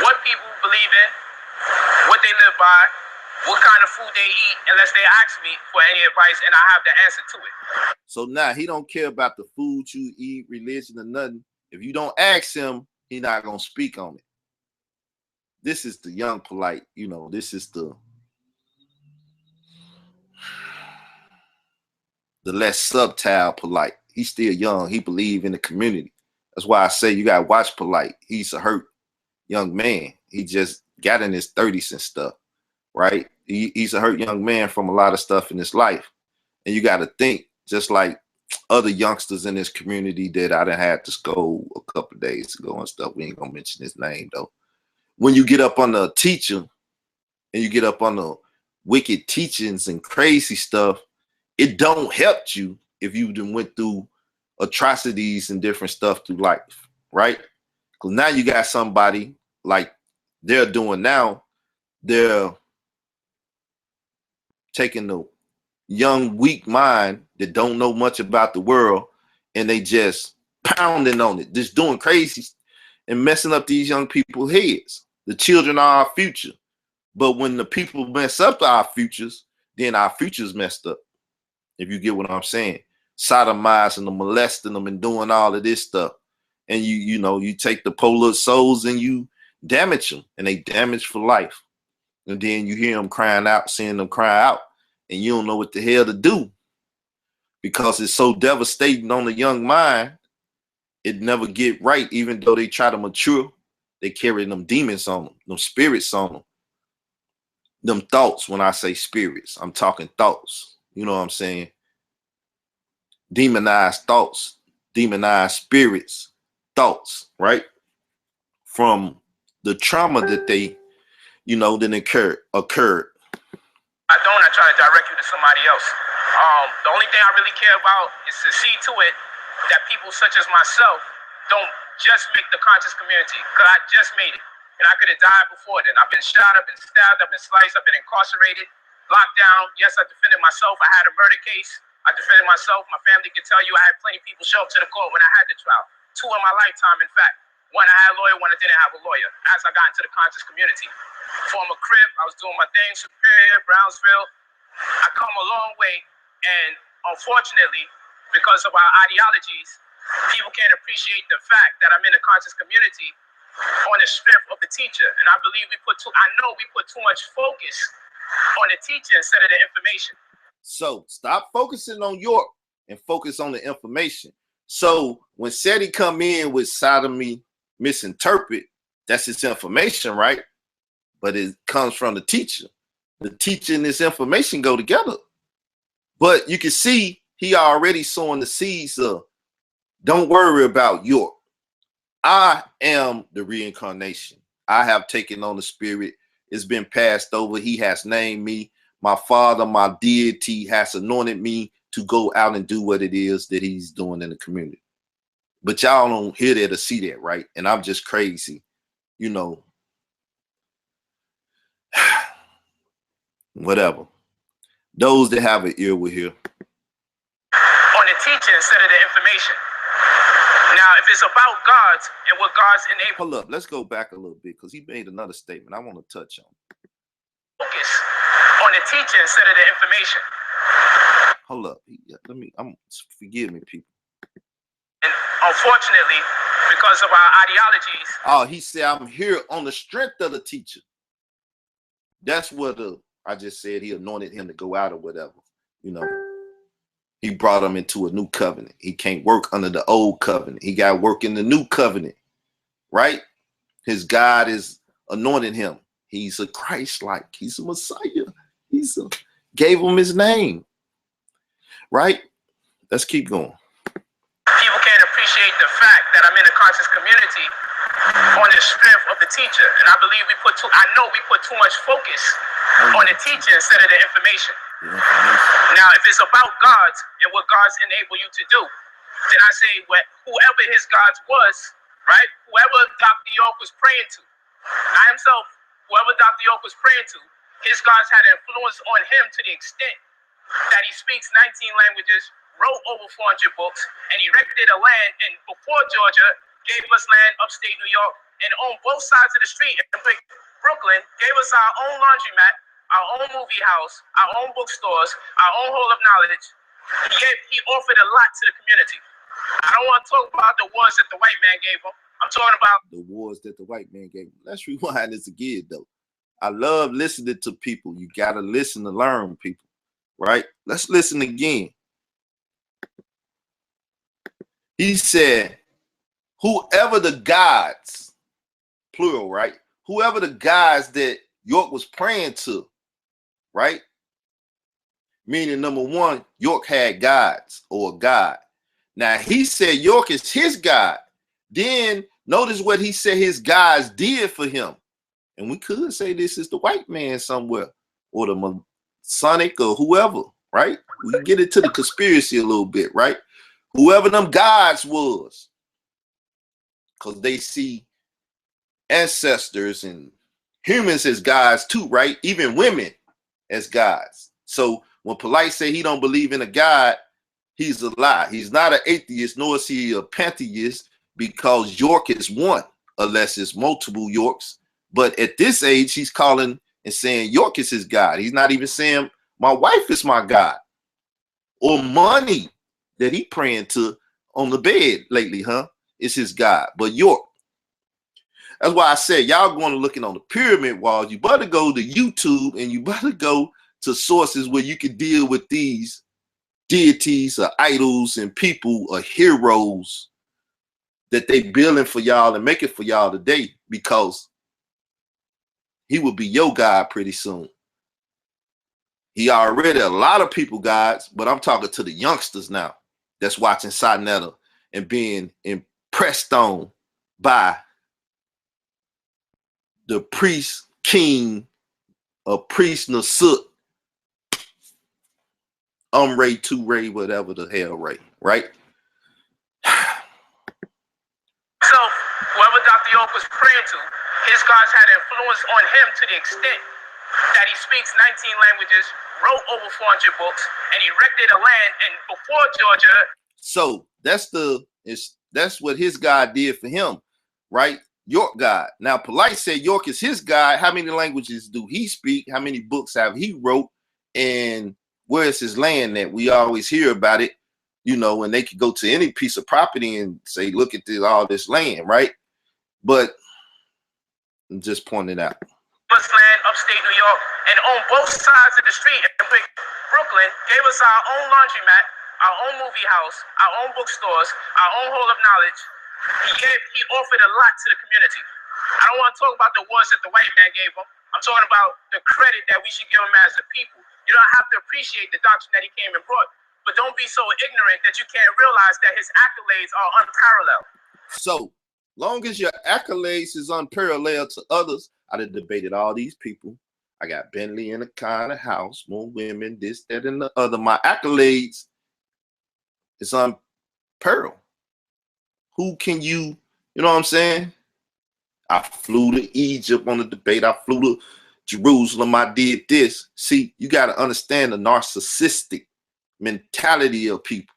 what people believe in, what they live by, what kind of food they eat, unless they ask me for any advice and I have the answer to it. So now he don't care about the food you eat, religion, or nothing. If you don't ask him, he's not gonna speak on it. This is the young polite, you know, this is the less subtle polite. He's still young. He believe in the community. That's why I say you gotta watch polite. He's a hurt young man. He just got in his 30s and stuff, right? He's a hurt young man from a lot of stuff in his life. And you got to think, just like other youngsters in this community that I done had to scold a couple of days ago and stuff. We ain't gonna mention his name though. When you get up on a teacher and you get up on the wicked teachings and crazy stuff, it don't help you if you done went through atrocities and different stuff through life, right? Because now you got somebody like they're doing now. They're taking the young, weak mind that don't know much about the world, and they just pounding on it, just doing crazy and messing up these young people's heads. The children are our future. But when the people mess up our futures, then our future's messed up. If you get what I'm saying. Sodomizing them, molesting them, and doing all of this stuff. And you know, you take the polar souls and you damage them, and they damage for life. And then you hear them crying out, seeing them cry out, and you don't know what the hell to do because it's so devastating on the young mind. It never get right, even though they try to mature. They carry them demons on them, them spirits on them, them thoughts. When I say spirits, I'm talking thoughts. You know what I'm saying? Demonized thoughts, demonized spirits, thoughts, right? From the trauma that they, you know, then occurred. I try to direct you to somebody else. The only thing I really care about is to see to it that people such as myself don't just make the conscious community, because I just made it. And I could have died before then. I've been shot, I've been stabbed, I've been sliced, I've been incarcerated, locked down. Yes, I defended myself. I had a murder case. I defended myself. My family can tell you I had plenty of people show up to the court when I had the trial. 2 in my lifetime, in fact. One I had a lawyer, one I didn't have a lawyer, as I got into the conscious community. Former Crip, I was doing my thing, Superior, Brownsville. I come a long way, and unfortunately, because of our ideologies, people can't appreciate the fact that I'm in the conscious community on the strength of the teacher. And I believe we put too much focus on the teacher instead of the information. So stop focusing on York and focus on the information. So when Seti come in with sodomy, misinterpret, that's his information, right? But it comes from the teacher. The teacher and this information go together. But you can see he already sowing the seeds of, don't worry about York. I am the reincarnation. I have taken on the spirit. It's been passed over. He has named me. My father, my deity has anointed me to go out and do what it is that he's doing in the community. But y'all don't hear that or see that, right? And I'm just crazy, you know. Whatever. Those that have an ear will hear. On the teaching instead of the information. Now, if it's about God's and what God's enabled. Hold up, let's go back a little bit because he made another statement I want to touch on. Focus on the teaching instead of the information. Hold up, forgive me, people. And unfortunately, because of our ideologies. Oh, he said, I'm here on the strength of the teacher. That's what I just said. He anointed him to go out or whatever. You know, he brought him into a new covenant. He can't work under the old covenant. He got to work in the new covenant, right? His God is anointing him. He's a Christ-like. He's a Messiah. Gave him his name, right? Let's keep going. People can't appreciate the fact that I'm in a conscious community on the strength of the teacher. And I believe we put too much focus on the teacher instead of the information. Now, if it's about God and what God's enabled you to do, then I say whoever his God was, right? Whoever Dr. York was praying to, not himself, whoever Dr. York was praying to, his gods had an influence on him to the extent that he speaks 19 languages, wrote over 400 books, and erected a land, and before Georgia, gave us land upstate New York, and on both sides of the street in Brooklyn, gave us our own laundromat, our own movie house, our own bookstores, our own hall of knowledge. He offered a lot to the community. I don't want to talk about the wars that the white man gave him. I'm talking about the wars that the white man gave him. Let's rewind this again, though. I love listening to people. You got to listen to learn, people, right? Let's listen again. He said, whoever the gods, plural, right? Whoever the gods that York was praying to, right? Meaning, number one, York had gods or a god. Now, he said York is his God. Then notice what he said his gods did for him. And we could say this is the white man somewhere or the Masonic or whoever, right? We can get into the conspiracy a little bit, right? Whoever them gods was, because they see ancestors and humans as gods too, right? Even women as gods. So when Polite say he don't believe in a God, he's a lie. He's not an atheist, nor is he a pantheist, because York is one, unless it's multiple Yorks. But at this age, he's calling and saying York is his God. He's not even saying my wife is my God or money that he praying to on the bed lately, is his God. But York. That's why I said y'all going to looking on the pyramid walls. You better go to YouTube and you better go to sources where you can deal with these deities or idols and people or heroes that they building for y'all and make it for y'all today, because he will be your God pretty soon. He already a lot of people gods, but I'm talking to the youngsters now that's watching Sonetta and being impressed on by the priest king or priest Nasut, Ray, 2 Ray, whatever the hell Ray, right? So whoever Dr. York was praying to, his gods had influence on him to the extent that he speaks 19 languages, wrote over 400 books, and erected a land, and before Georgia. So that's what his God did for him, right? York God. Now Polite said York is his God. How many languages do he speak? How many books have he wrote? And where is his land that we always hear about it? You know, and they could go to any piece of property and say, look at all this land, right? But I'm just pointing out. Land, upstate New York, and on both sides of the street in Brooklyn, gave us our own laundromat, our own movie house, our own bookstores, our own hall of knowledge. He offered a lot to the community. I don't want to talk about the wars that the white man gave him. I'm talking about the credit that we should give him as a people. You don't have to appreciate the doctrine that he came and brought, but don't be so ignorant that you can't realize that his accolades are unparalleled. So long as your accolades is unparalleled to others, I done debated all these people. I got Bentley in a kind of house, more women, this, that, and the other. My accolades is unparalleled. Who can you know what I'm saying? I flew to Egypt on the debate. I flew to Jerusalem. I did this. See, you got to understand the narcissistic mentality of people.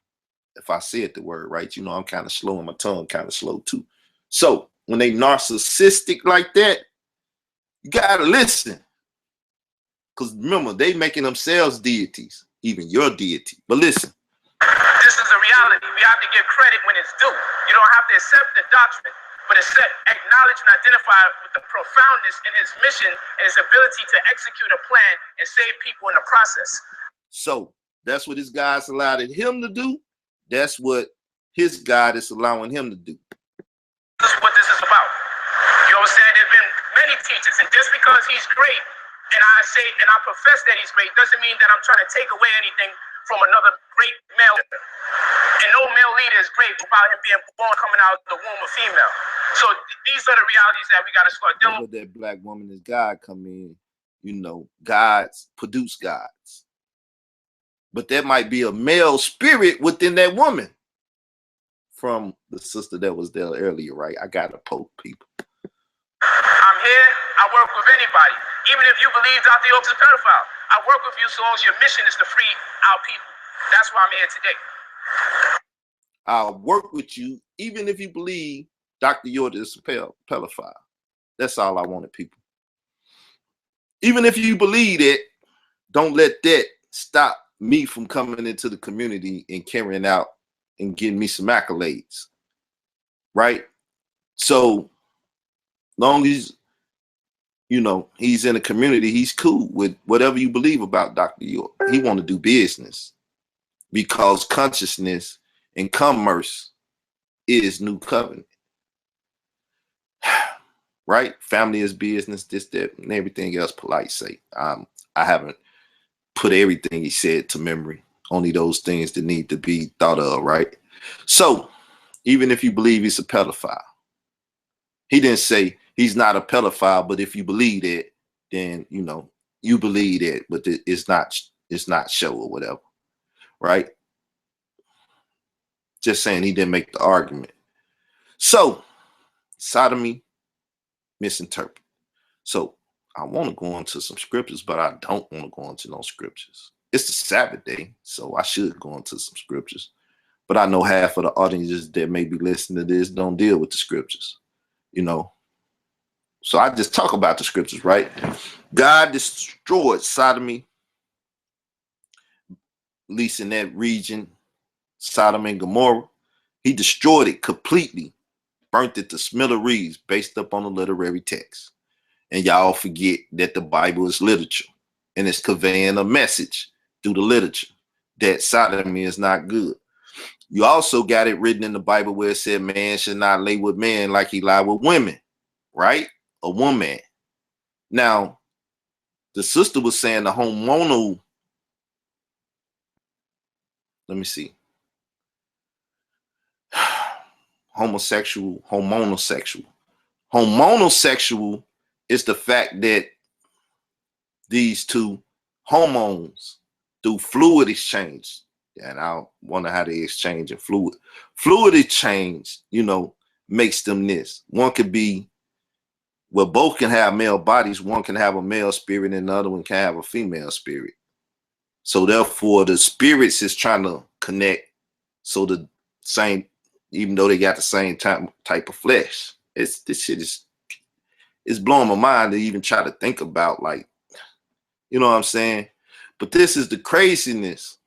If I said the word right, you know, I'm kind of slow and my tongue kind of slow too. So when they narcissistic like that, you got to listen. Because remember, they making themselves deities, even your deity. But listen. this is a reality. We have to give credit when it's due. You don't have to accept the doctrine, but acknowledge and identify with the profoundness in his mission and his ability to execute a plan and save people in the process. So that's what his God's allowed him to do. That's what his God is allowing him to do. This is what this is about. You understand? There's been many teachers, and just because he's great, and I profess that he's great, doesn't mean that I'm trying to take away anything from another great male. And no male leader is great without him being born coming out of the womb of female. So these are the realities that we got to start dealing with. That black woman is God come in, you know, gods produce gods. But there might be a male spirit within that woman. From the sister that was there earlier, right? I got to poke people. I'm here. I work with anybody. Even if you believe Dr. York is a pedophile, I work with you so long as your mission is to free our people. That's why I'm here today. I'll work with you even if you believe Dr. York is a pedophile. That's all I wanted, people. Even if you believe it, don't let that stop me from coming into the community and carrying out and getting me some accolades, right? So long as, you know, he's in the community, he's cool with whatever you believe about Dr. York. He want to do business because consciousness and commerce is new covenant, right? Family is business, this, that, and everything else polite say. I haven't put everything he said to memory, only those things that need to be thought of, right? So even if you believe he's a pedophile, he didn't say he's not a pedophile, but if you believe it, then, you know, you believe it, but it's not show or whatever, right? Just saying he didn't make the argument. So sodomy, misinterpreted. So I want to go into some scriptures, but I don't want to go into no scriptures. It's the Sabbath day, so I should go into some scriptures. But I know half of the audiences that may be listening to this don't deal with the scriptures, you know. So I just talk about the scriptures, right? God destroyed sodomy, at least in that region, Sodom and Gomorrah. He destroyed it completely, burnt it to smithereens based upon the literary text. And y'all forget that the Bible is literature and it's conveying a message through the literature that sodomy is not good. You also got it written in the Bible where it said man should not lay with men like he lie with women, right? A woman. Now, the sister was saying the hormonal, let me see, homosexual, hormonal sexual. Hormonal sexual is the fact that these two hormones through fluid exchange, and I wonder how they exchange in fluid. Fluid exchange, you know, makes them this. One could be, well, both can have male bodies. One can have a male spirit and the other one can have a female spirit. So therefore the spirits is trying to connect. So the same, even though they got the same type of flesh, this shit is blowing my mind to even try to think about, like, you know what I'm saying? But this is the craziness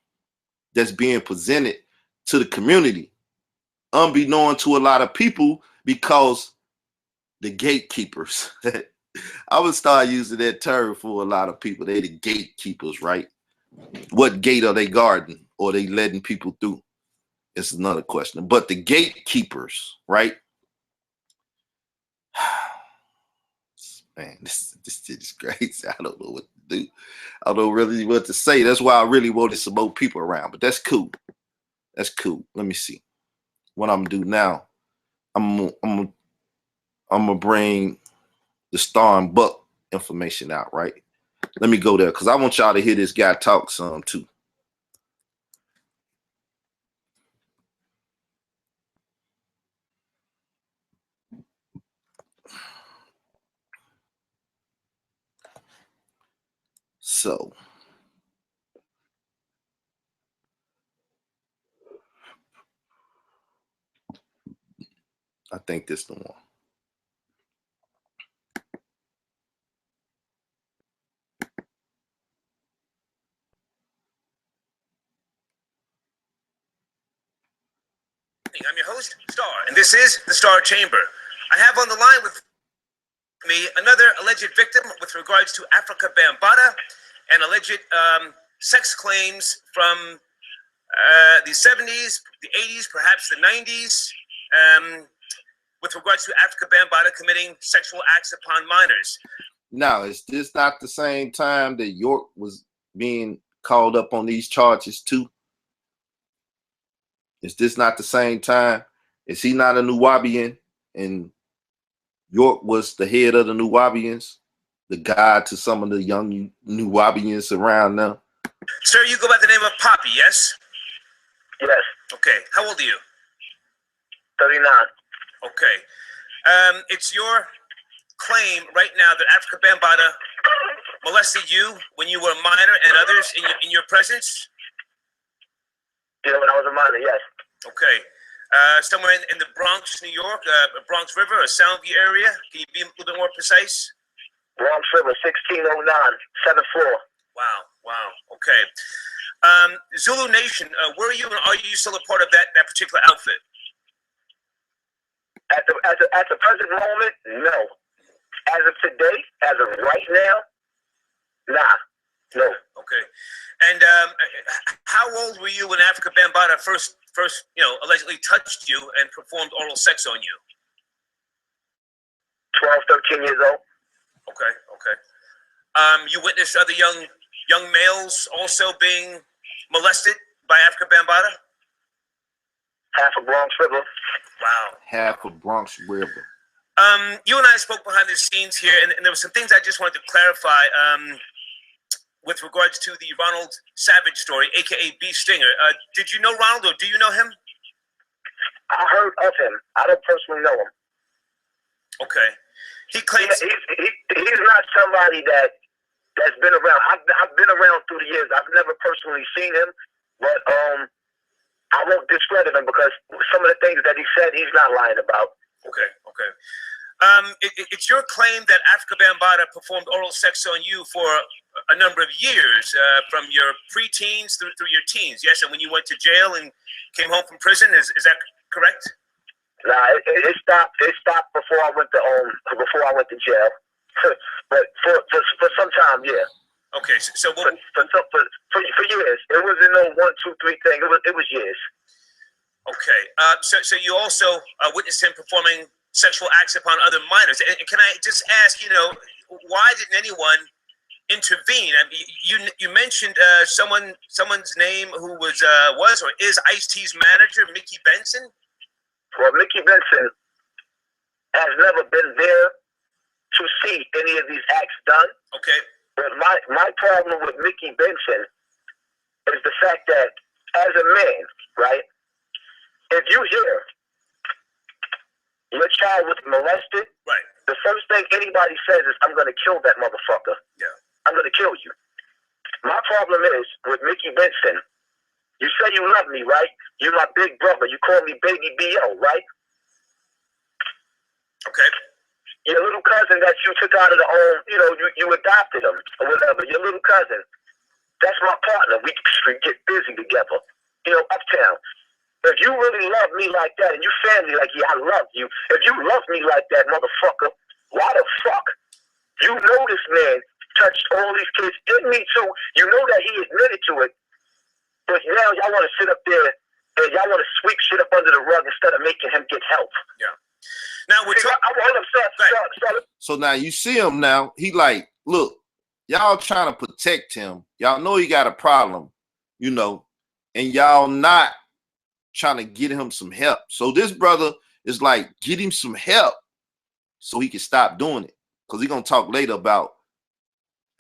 that's being presented to the community, unbeknown to a lot of people, because the gatekeepers, I would start using that term for a lot of people. They're the gatekeepers, right? What gate are they guarding, or they letting people through? It's another question. But the gatekeepers, right? Man, this is crazy. I don't know what to do. I don't really know what to say. That's why I really wanted some more people around. But that's cool. That's cool. Let me see. What I'm gonna do now, I'm gonna bring the Star and Buck information out, right? Let me go there because I want y'all to hear this guy talk some too. So I think this is the one. I'm your host, Star, and this is the Star Chamber. I have on the line with me another alleged victim with regards to Afrika Bambaataa and alleged sex claims from the 70s, the 80s, perhaps the 90s, with regards to Afrika Bambaataa committing sexual acts upon minors. Now, is this not the same time that York was being called up on these charges too? Is this not the same time? Is he not a Nuwaubian? And York was the head of the Nuwaubians, the guide to some of the young Nuwaubians around now. Sir, you go by the name of Poppy, yes? Yes. Okay. How old are you? 39. Okay. It's your claim right now that Afrika Bambaataa molested you when you were a minor and others in your presence? Yeah, when I was a minor, yes. Okay. Somewhere in the Bronx, New York, Bronx River or Soundview area? Can you be a little bit more precise? Bronx River, 1609, 7th floor. Wow. Okay. Zulu Nation, where are you, and are you still a part of that particular outfit? At the present moment, no. As of today, as of right now, nah, no. Okay. And how old were you when Afrika Bambaataa first, allegedly touched you and performed oral sex on you? 12, 13 years old. Okay. You witnessed other young males also being molested by Afrika Bambaataa? Half of Bronx River. Wow. Half of Bronx River. You and I spoke behind the scenes here, and there were some things I just wanted to clarify with regards to the Ronald Savage story, a.k.a. B. Stinger. Did you know Ronald, or do you know him? I heard of him. I don't personally know him. Okay. He claims... He's not somebody that's been around. I've been around through the years. I've never personally seen him, but I won't discredit him because some of the things that he said, he's not lying about. Okay. It's your claim that Afrika Bambaataa performed oral sex on you for a number of years, from your preteens through your teens, yes? And when you went to jail and came home from prison, is that correct? Nah, it stopped. It stopped before I went to jail. But for some time, yeah. Okay, so for years, it wasn't no 1, 2, 3 thing. It was years. Okay, so you also witnessed him performing sexual acts upon other minors. And can I just ask, why didn't anyone intervene? I mean, you mentioned someone's name who was or is Ice-T's manager, Mickey Benson. Well, Mickey Benson has never been there to see any of these acts done. Okay. But my problem with Mickey Benson is the fact that as a man, right, if you hear your child was molested, right, the first thing anybody says is, I'm going to kill that motherfucker. Yeah. I'm going to kill you. My problem is with Mickey Benson, you say you love me, right? You're my big brother. You call me Baby B.O., right? Okay. Your little cousin that you took out of the home, you adopted him or whatever. Your little cousin, that's my partner. We get busy together, uptown. If you really love me like that and you family like, yeah, I love you. If you love me like that, motherfucker, why the fuck? You know this man touched all these kids, and me too. You know that he admitted to it. But now y'all want to sit up there and y'all want to sweep shit up under the rug instead of making him get help. Yeah. Now we're talking. So now you see him now. He like, look, y'all trying to protect him. Y'all know he got a problem, and y'all not trying to get him some help. So this brother is like, get him some help so he can stop doing it. Because he's going to talk later about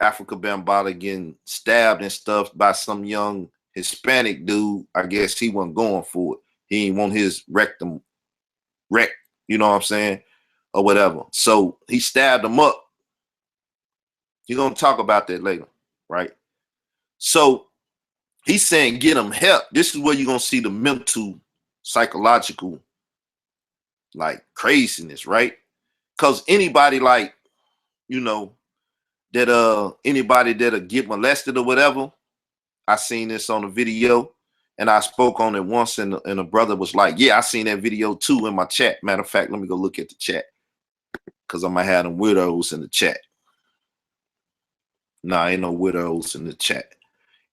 Afrika Bambaataa getting stabbed and stuff by some young Hispanic dude. I guess he wasn't going for it. He didn't want his rectum wrecked, you know what I'm saying? Or whatever. So he stabbed him up. You're going to talk about that later, right? So he's saying get him help. This is where you're going to see the mental, psychological, like craziness, right? Because anybody like, that anybody that'll get molested or whatever, I seen this on a video, And I spoke on it once, and a brother was like, yeah, I seen that video too in my chat. Matter of fact, let me go look at the chat, because I might have them widows in the chat. Nah, ain't no widows in the chat.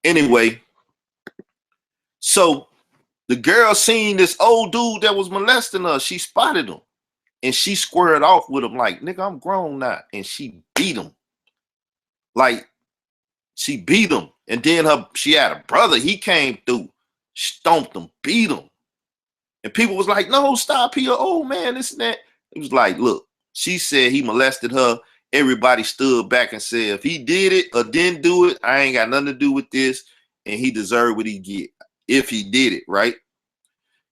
Anyway, so the girl seen this old dude that was molesting her. She spotted him, and she squared off with him like, nigga, I'm grown now. And she beat him. Like, she beat him. And then she had a brother. He came through, stomped him, beat him. And people was like, no, stop here. Oh, man, this and that. It was like, look, she said he molested her. Everybody stood back and said, if he did it or didn't do it, I ain't got nothing to do with this. And he deserved what he get if he did it, right?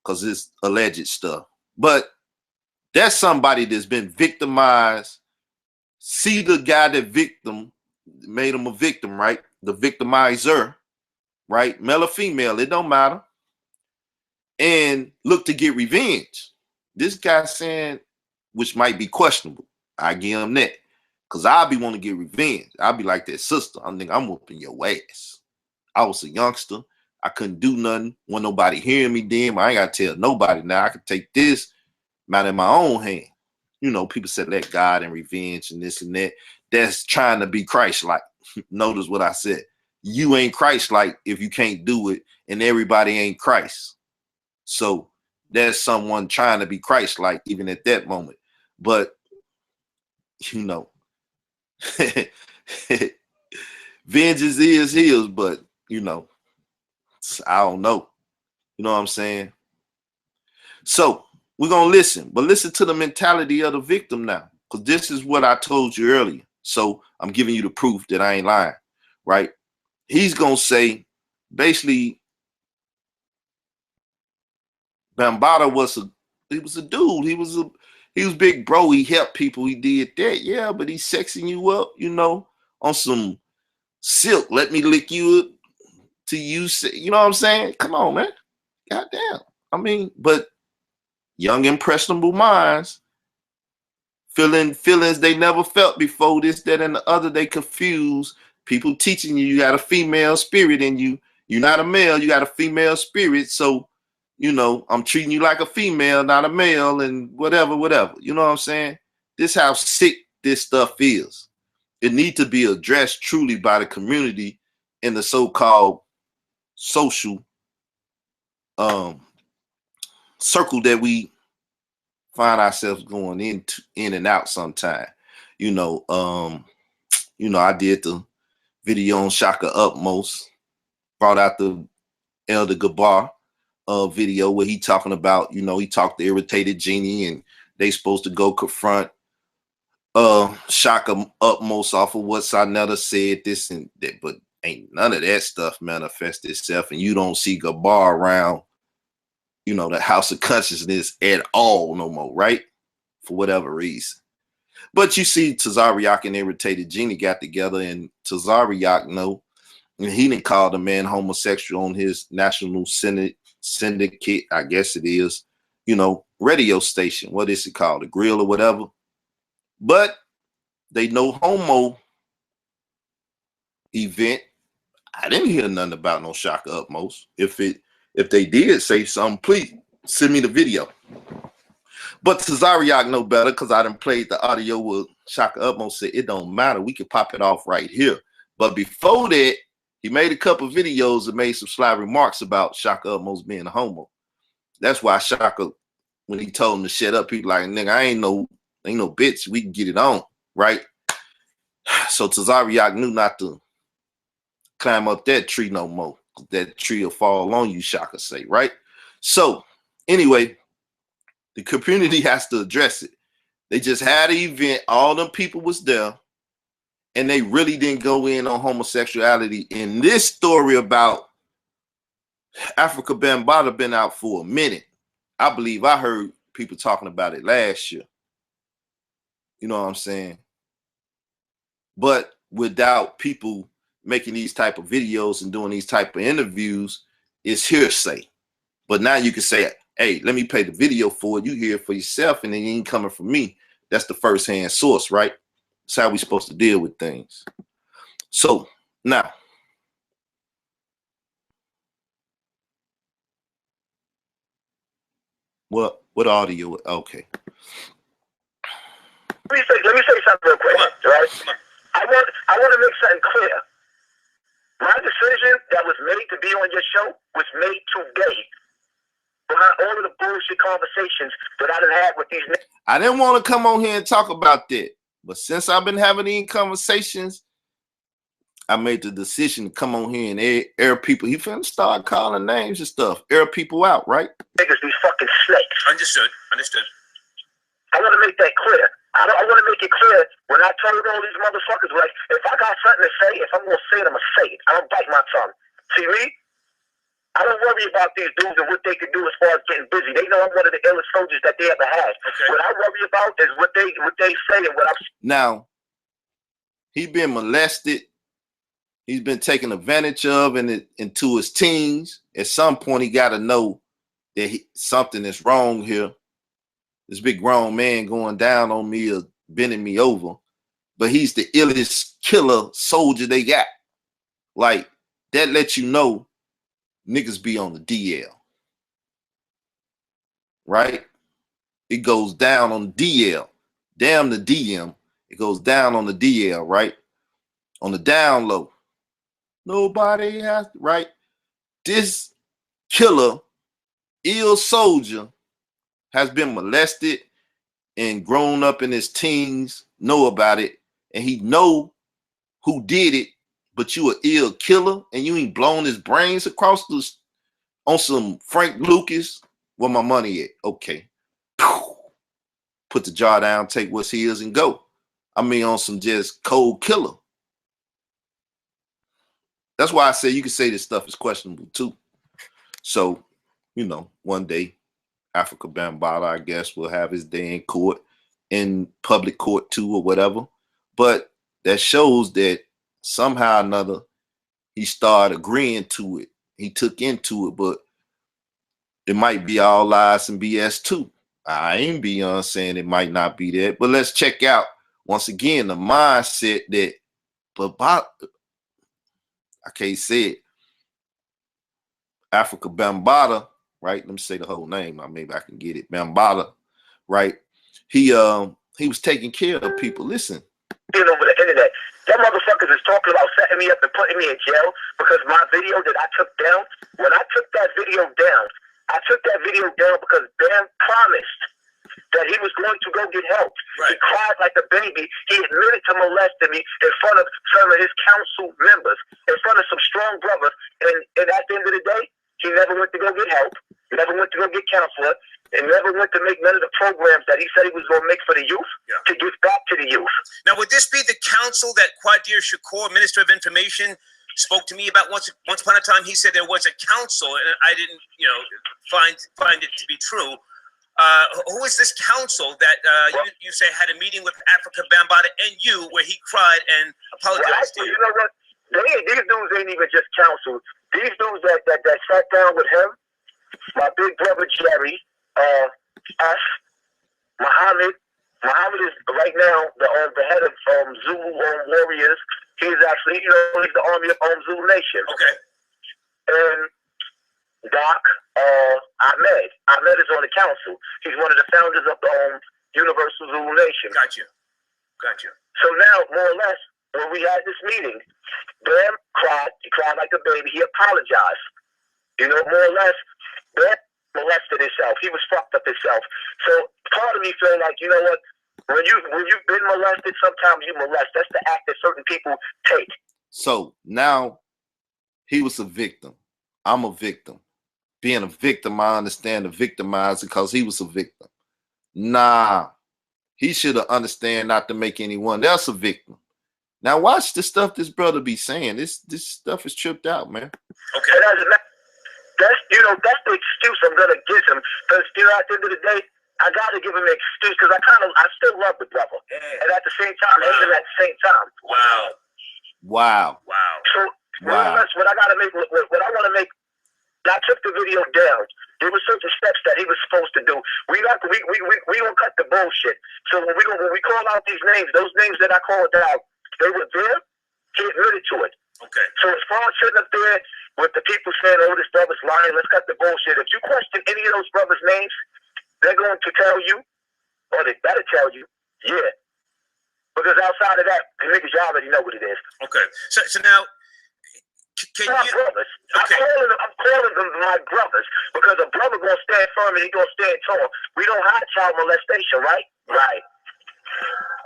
Because it's alleged stuff. But that's somebody that's been victimized. See the guy that made him a victim, right? The victimizer, right? Male or female, it don't matter. And look to get revenge. This guy saying, which might be questionable, I give him that. Because I'll be wanting to get revenge. I'll be like that sister. I'm thinking, I'm whooping your ass. I was a youngster. I couldn't do nothing. Wasn't nobody hearing me then. I ain't got to tell nobody now. I can take this matter in my own hand. You know, people said let God and revenge and this and that. That's trying to be Christ-like. Notice what I said. You ain't Christ-like if you can't do it, and everybody ain't Christ. So there's someone trying to be Christ-like even at that moment. But, you know, vengeance is his, but, you know, I don't know. You know what I'm saying? So we're going to listen, but listen to the mentality of the victim now, because this is what I told you earlier. So I'm giving you the proof that I ain't lying, right? He's going to say, basically, Bambaataa was a dude. He was big bro. He helped people. He did that. Yeah, but he's sexing you up, you know, on some silk. Let me lick you up to you. You know what I'm saying? Come on, man. Goddamn. I mean, but young impressionable minds feeling feelings they never felt before, this, that, and the other. They confuse people teaching you got a female spirit in you. You're not a male. You got a female spirit. So, you know, I'm treating you like a female, not a male, and whatever. You know what I'm saying? This how sick this stuff is. It needs to be addressed truly by the community in the so-called social circle that we find ourselves going in and out sometime. You know, I did the video on Shaka Utmost, brought out the Elder Gabar video where he talking about, you know, he talked to Irritated Genie and they supposed to go confront Shaka Utmost off of what Sarnetta said, this and that, but ain't none of that stuff manifest itself, and you don't see Gabar around, you know, the House of Consciousness at all no more, right? For whatever reason. But you see Tazariak and Irritated Genie got together, and Tazariak and he didn't call the man homosexual on his national syndicate, I guess it is, you know, radio station. What is it called? The Grill or whatever. But they no homo event. I didn't hear nothing about no Shaka Utmost. If they did say something, please send me the video. But Tazariak know better, because I done played the audio with Shaka Utmost said it don't matter. We can pop it off right here. But before that, he made a couple of videos and made some sly remarks about Shaka Utmost being a homo. That's why Shaka, when he told him to shut up, he like, nigga, ain't no bitch. We can get it on, right? So Tazariak knew not to climb up that tree no more. That tree will fall on you, Shaka say, right? So anyway, the community has to address it. They just had an event. All them people was there, and they really didn't go in on homosexuality. In this story about Afrika Bambaataa been out for a minute. I believe I heard people talking about it last year. You know what I'm saying? But without people making these type of videos and doing these type of interviews, it's hearsay. But now you can say, hey, let me play the video for it. You hear it for yourself, and then it ain't coming from me. That's the first-hand source, right? That's how we're supposed to deal with things. So now, What audio? Okay. Let me say something real quick, right? I want to make something clear. My decision that was made to be on your show was made today. Behind all of the bullshit conversations that I done had with these niggas. I didn't want to come on here and talk about that, but since I've been having these conversations, I made the decision to come on here and air people. He finna start calling names and stuff. Air people out, right? Niggas, these fucking snakes. Understood. I want to make that clear. I want to make it clear when I told all these motherfuckers, like, if I got something to say, if I'm going to say it, I'm going to say it. I don't bite my tongue. See me? I don't worry about these dudes and what they can do as far as getting busy. They know I'm one of the illest soldiers that they ever had. Okay. What I worry about is what they say and what I'm... Now, he been molested. He's been taken advantage of into his teens. At some point, he got to know that something is wrong here. This big grown man going down on me or bending me over. But he's the illest killer soldier they got. Like, that lets you know niggas be on the DL. Right? It goes down on the DL. Damn the DM. It goes down on the DL, right? On the down low. Nobody has, right? This killer, ill soldier has been molested and grown up in his teens, know about it, and he know who did it, but you an ill killer and you ain't blown his brains across the on some Frank Lucas. Where my money at? Okay. Put the jaw down, take what's his and go. I mean, on some just cold killer. That's why I say you can say this stuff is questionable too. So, you know, one day, Afrika Bambaataa, I guess, will have his day in court, in public court too, or whatever. But that shows that somehow or another, he started agreeing to it. He took into it, but it might be all lies and BS too. I ain't beyond saying it might not be that, but let's check out once again the mindset that, I can't say it. Afrika Bambaataa, right? Let me say the whole name. Maybe I can get it. Bambaataa, right? He was taking care of people. Listen. Over the internet, that motherfuckers is talking about setting me up and putting me in jail because my video that I took down. When I took that video down, I took that video down because Bam promised that he was going to go get help. Right. He cried like a baby. He admitted to molesting me in front of some of his council members, in front of some strong brothers. And at the end of the day, he never went to go get help. He never went to go get counselor. And never went to make none of the programs that he said he was going to make for the youth to give back to the youth. Now, would this be the council that Qadir Shakur, Minister of Information, spoke to me about once upon a time? He said there was a council, and I didn't, find it to be true. Who is this council that you say had a meeting with Afrika Bambaataa and you, where he cried and apologized to you? You know what? These dudes ain't even just council. These dudes that sat down with him, my big brother Jerry, us, Muhammad is right now the head of Zulu Warriors. He's actually, he's the army of Zulu Nation. Okay. And Doc, Ahmed is on the council. He's one of the founders of the Universal Zulu Nation. Gotcha. So now, more or less, when we had this meeting, Bam cried. He cried like a baby. He apologized. More or less, Bam molested himself. He was fucked up himself. So part of me feeling like, you know what? When you've been molested, sometimes you molest. That's the act that certain people take. So now he was a victim. I'm a victim. Being a victim, I understand the victimizer because he was a victim. Nah, he should have understand not to make anyone else a victim. Now watch the stuff this brother be saying. This stuff is tripped out, man. Okay. That's the excuse I'm gonna give him. Because at the end of the day, I gotta give him an excuse because I still love the brother. And at the same time, hate him at the same time. Wow. So what I want to make. I took the video down. There were certain steps that he was supposed to do. We don't cut the bullshit. So when we call out these names, those names that I called out, they were there. He admitted to it. Okay. So as far as sitting up there with the people saying, "Oh, this brother's lying," let's cut the bullshit. If you question any of those brothers' names, they're going to tell you, or they better tell you, yeah. Because outside of that, the niggas, you already know what it is. Okay. So now, can my you? brothers. Okay. I'm calling them my brothers because a brother gonna stand firm and he gonna stand tall. We don't hide child molestation, right? Right.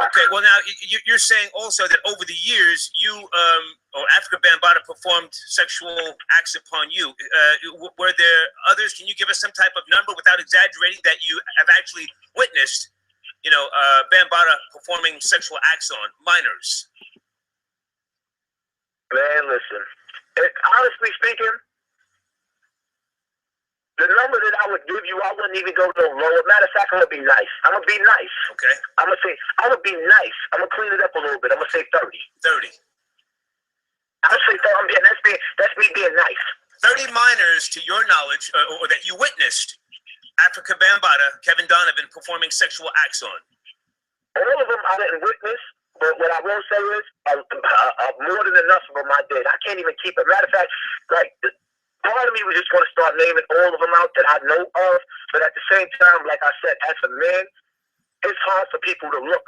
Okay. Well, now you're saying also that over the years, you or Afrika Bambaataa performed sexual acts upon you. Were there others? Can you give us some type of number without exaggerating that you have actually witnessed? Bambaataa performing sexual acts on minors. Man, listen. Honestly speaking, the number that I would give you, I wouldn't even go no lower. Matter of fact, I'm gonna be nice. I'm gonna be nice. Okay. I'm gonna be nice. I'm gonna clean it up a little bit. I'm gonna say 30. 30. I'm gonna say 30. That's me being nice. 30 minors, to your knowledge, or that you witnessed, Afrika Bambaataa, Kevin Donovan, performing sexual acts on. All of them I didn't witness. But what I will say is, more than enough of them I did. I can't even keep it. Matter of fact, like, part of me was just going to start naming all of them out that I know of. But at the same time, like I said, as a man, it's hard for people to look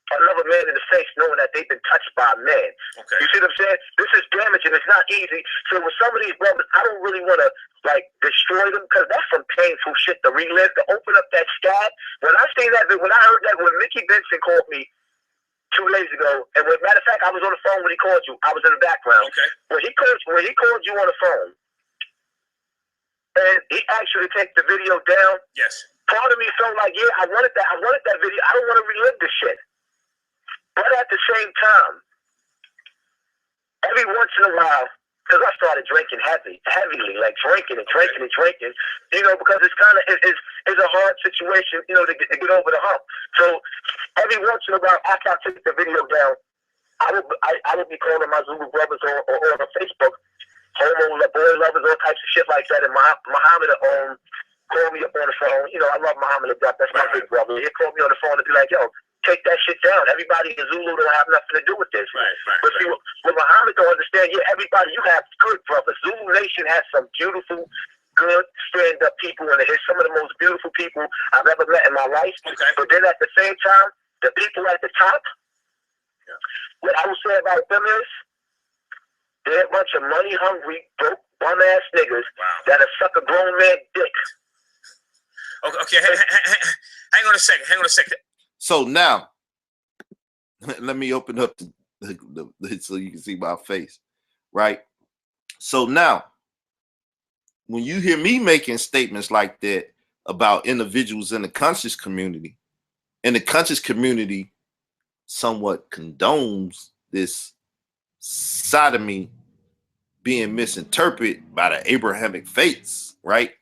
another man in the face knowing that they've been touched by a man. Okay. You see what I'm saying? This is damaging. It's not easy. So with some of these brothers, I don't really want to, like, destroy them because that's some painful shit to relive, to open up that scab. When I seen that, when I heard that, when Mickey Benson called me 2 days ago, and matter of fact, I was on the phone when he called you. I was in the background. Okay. When he called you on the phone, and he asked you to take the video down. Yes. Part of me felt like, yeah, I wanted that video. I don't want to relive this shit. But at the same time, every once in a while, because I started drinking heavily, like drinking, because it's kind of it's a hard situation, to get over the hump. So every once in a while, after I took the video down, I would be calling my Zulu brothers or on Facebook, homo boy lovers, all types of shit like that. And Muhammad called me up on the phone. I love Muhammad to death. That's my big brother. He'd call me on the phone and be like, yo, take that shit down. Everybody in Zulu don't have nothing to do with this. But see, what Muhammad don't understand, everybody, you have good brothers. Zulu Nation has some beautiful, good, stand-up people, and it's some of the most beautiful people I've ever met in my life. Okay. But then at the same time, the people at the top, what I will say about them is, they're a bunch of money-hungry, broke, bum-ass niggas that'll suck a grown man dick. Okay, hang on a second. So now, let me open up the so you can see my face, right? So now, when you hear me making statements like that about individuals in the conscious community, and the conscious community somewhat condones this sodomy being misinterpreted by the Abrahamic faiths, right?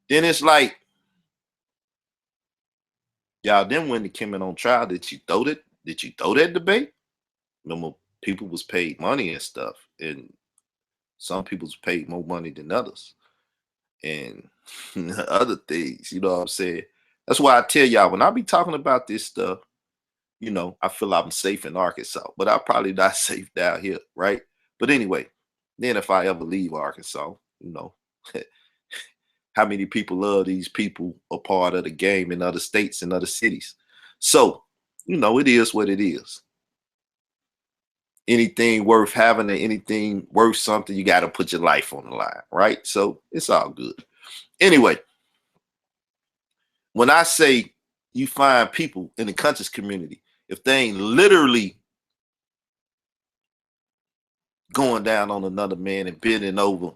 Then it's like, y'all, then when it came in on trial, did you throw that debate? Remember, people was paid money and stuff, and some people was paid more money than others, and other things. You know what I'm saying? That's why I tell y'all, when I be talking about this stuff, I feel I'm safe in Arkansas, but I'm probably not safe down here, right? But anyway, then if I ever leave Arkansas, how many people love these people a part of the game in other states and other cities. So, it is what it is. Anything worth having and anything worth something, you got to put your life on the line, right? So it's all good. Anyway, when I say you find people in the conscious community, if they ain't literally going down on another man and bending over,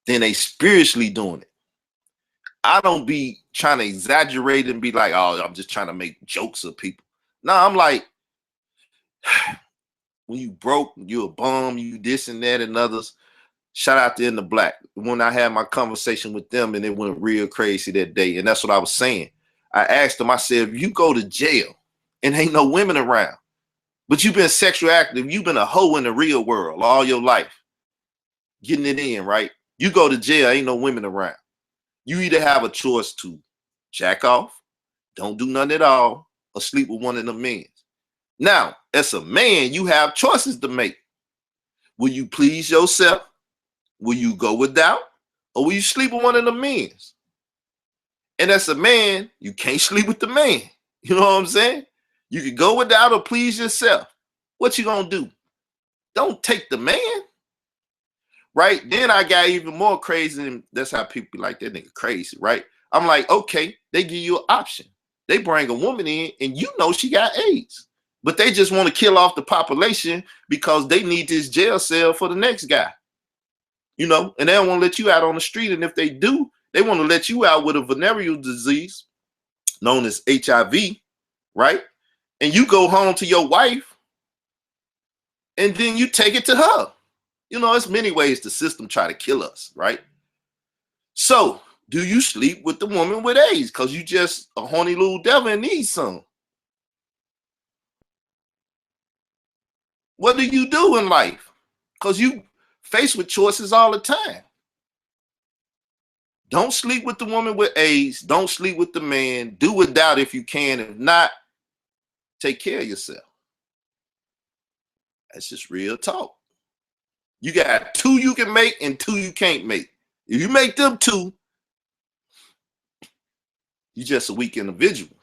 then they spiritually doing it. I don't be trying to exaggerate and be like, oh, I'm just trying to make jokes of people. No, I'm like, when you broke, you a bum, you this and that and others. Shout out to In the Black. When I had my conversation with them and it went real crazy that day, and that's what I was saying. I asked them, I said, if you go to jail and ain't no women around, but you've been sexually active, you've been a hoe in the real world all your life, getting it in, right? You go to jail, ain't no women around. You either have a choice to jack off, don't do nothing at all, or sleep with one of the men. Now, as a man, you have choices to make. Will you please yourself? Will you go without? Or will you sleep with one of the men? And as a man, you can't sleep with the man. You know what I'm saying? You can go without or please yourself. What you gonna do? Don't take the man. Right? Then I got even more crazy, and that's how people be like, that nigga crazy, right? I'm like, okay, they give you an option. They bring a woman in, and you know she got AIDS. But they just want to kill off the population because they need this jail cell for the next guy. You know, and they don't want to let you out on the street. And if they do, they want to let you out with a venereal disease known as HIV, right? And you go home to your wife, and then you take it to her. You know, there's many ways the system try to kill us, right? So, do you sleep with the woman with AIDS because you just a horny little devil and need some? What do you do in life? Because you faced with choices all the time. Don't sleep with the woman with AIDS. Don't sleep with the man. Do without if you can. If not, take care of yourself. That's just real talk. You got 2 you can make and 2 you can't make. If you make them 2, you're just a weak individual.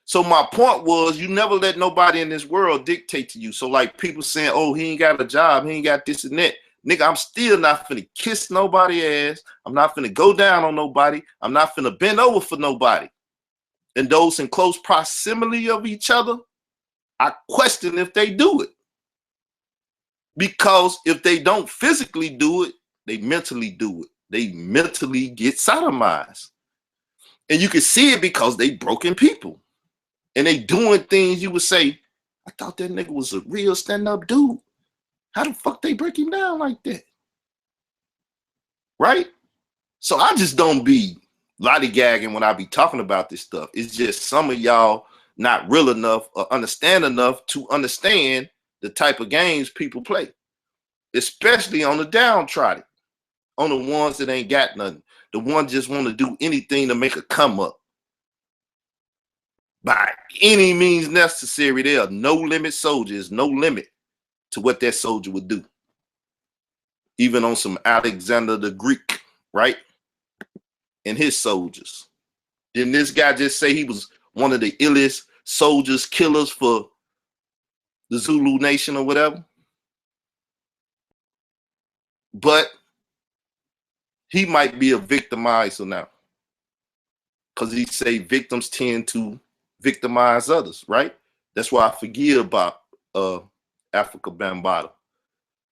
So my point was, you never let nobody in this world dictate to you. So like people saying, oh, he ain't got a job, he ain't got this and that. Nigga, I'm still not finna kiss nobody ass. I'm not finna go down on nobody. I'm not finna bend over for nobody. And those in close proximity of each other, I question if they do it. Because if they don't physically do it, they mentally do it. They mentally get sodomized. And you can see it because they broken people. And they doing things you would say, I thought that nigga was a real stand-up dude. How the fuck they break him down like that? Right? So I just don't be lollygagging when I be talking about this stuff. It's just some of y'all not real enough or understand enough to understand the type of games people play. Especially on the downtrodden. On the ones that ain't got nothing. The ones just want to do anything to make a come up. By any means necessary, there are no limit soldiers, no limit to what that soldier would do. Even on some Alexander the Greek, right? And his soldiers. Didn't this guy just say he was one of the illest soldiers, killers for the Zulu nation or whatever? But he might be a victimizer now. Because he say victims tend to victimize others, right? That's why I forgive about Afrika Bambaataa.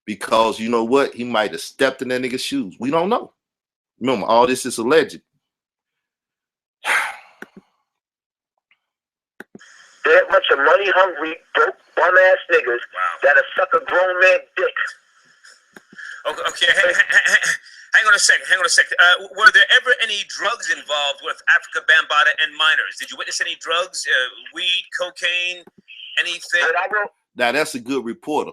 Because you know what? He might have stepped in that nigga's shoes. We don't know. Remember, all this is alleged. They're a bunch of money-hungry, broke, bum-ass niggas that'll suck a grown man dick. Okay, hang on a second. Were there ever any drugs involved with Afrika Bambaataa and minors? Did you witness any drugs, weed, cocaine, anything? Now, that's a good reporter.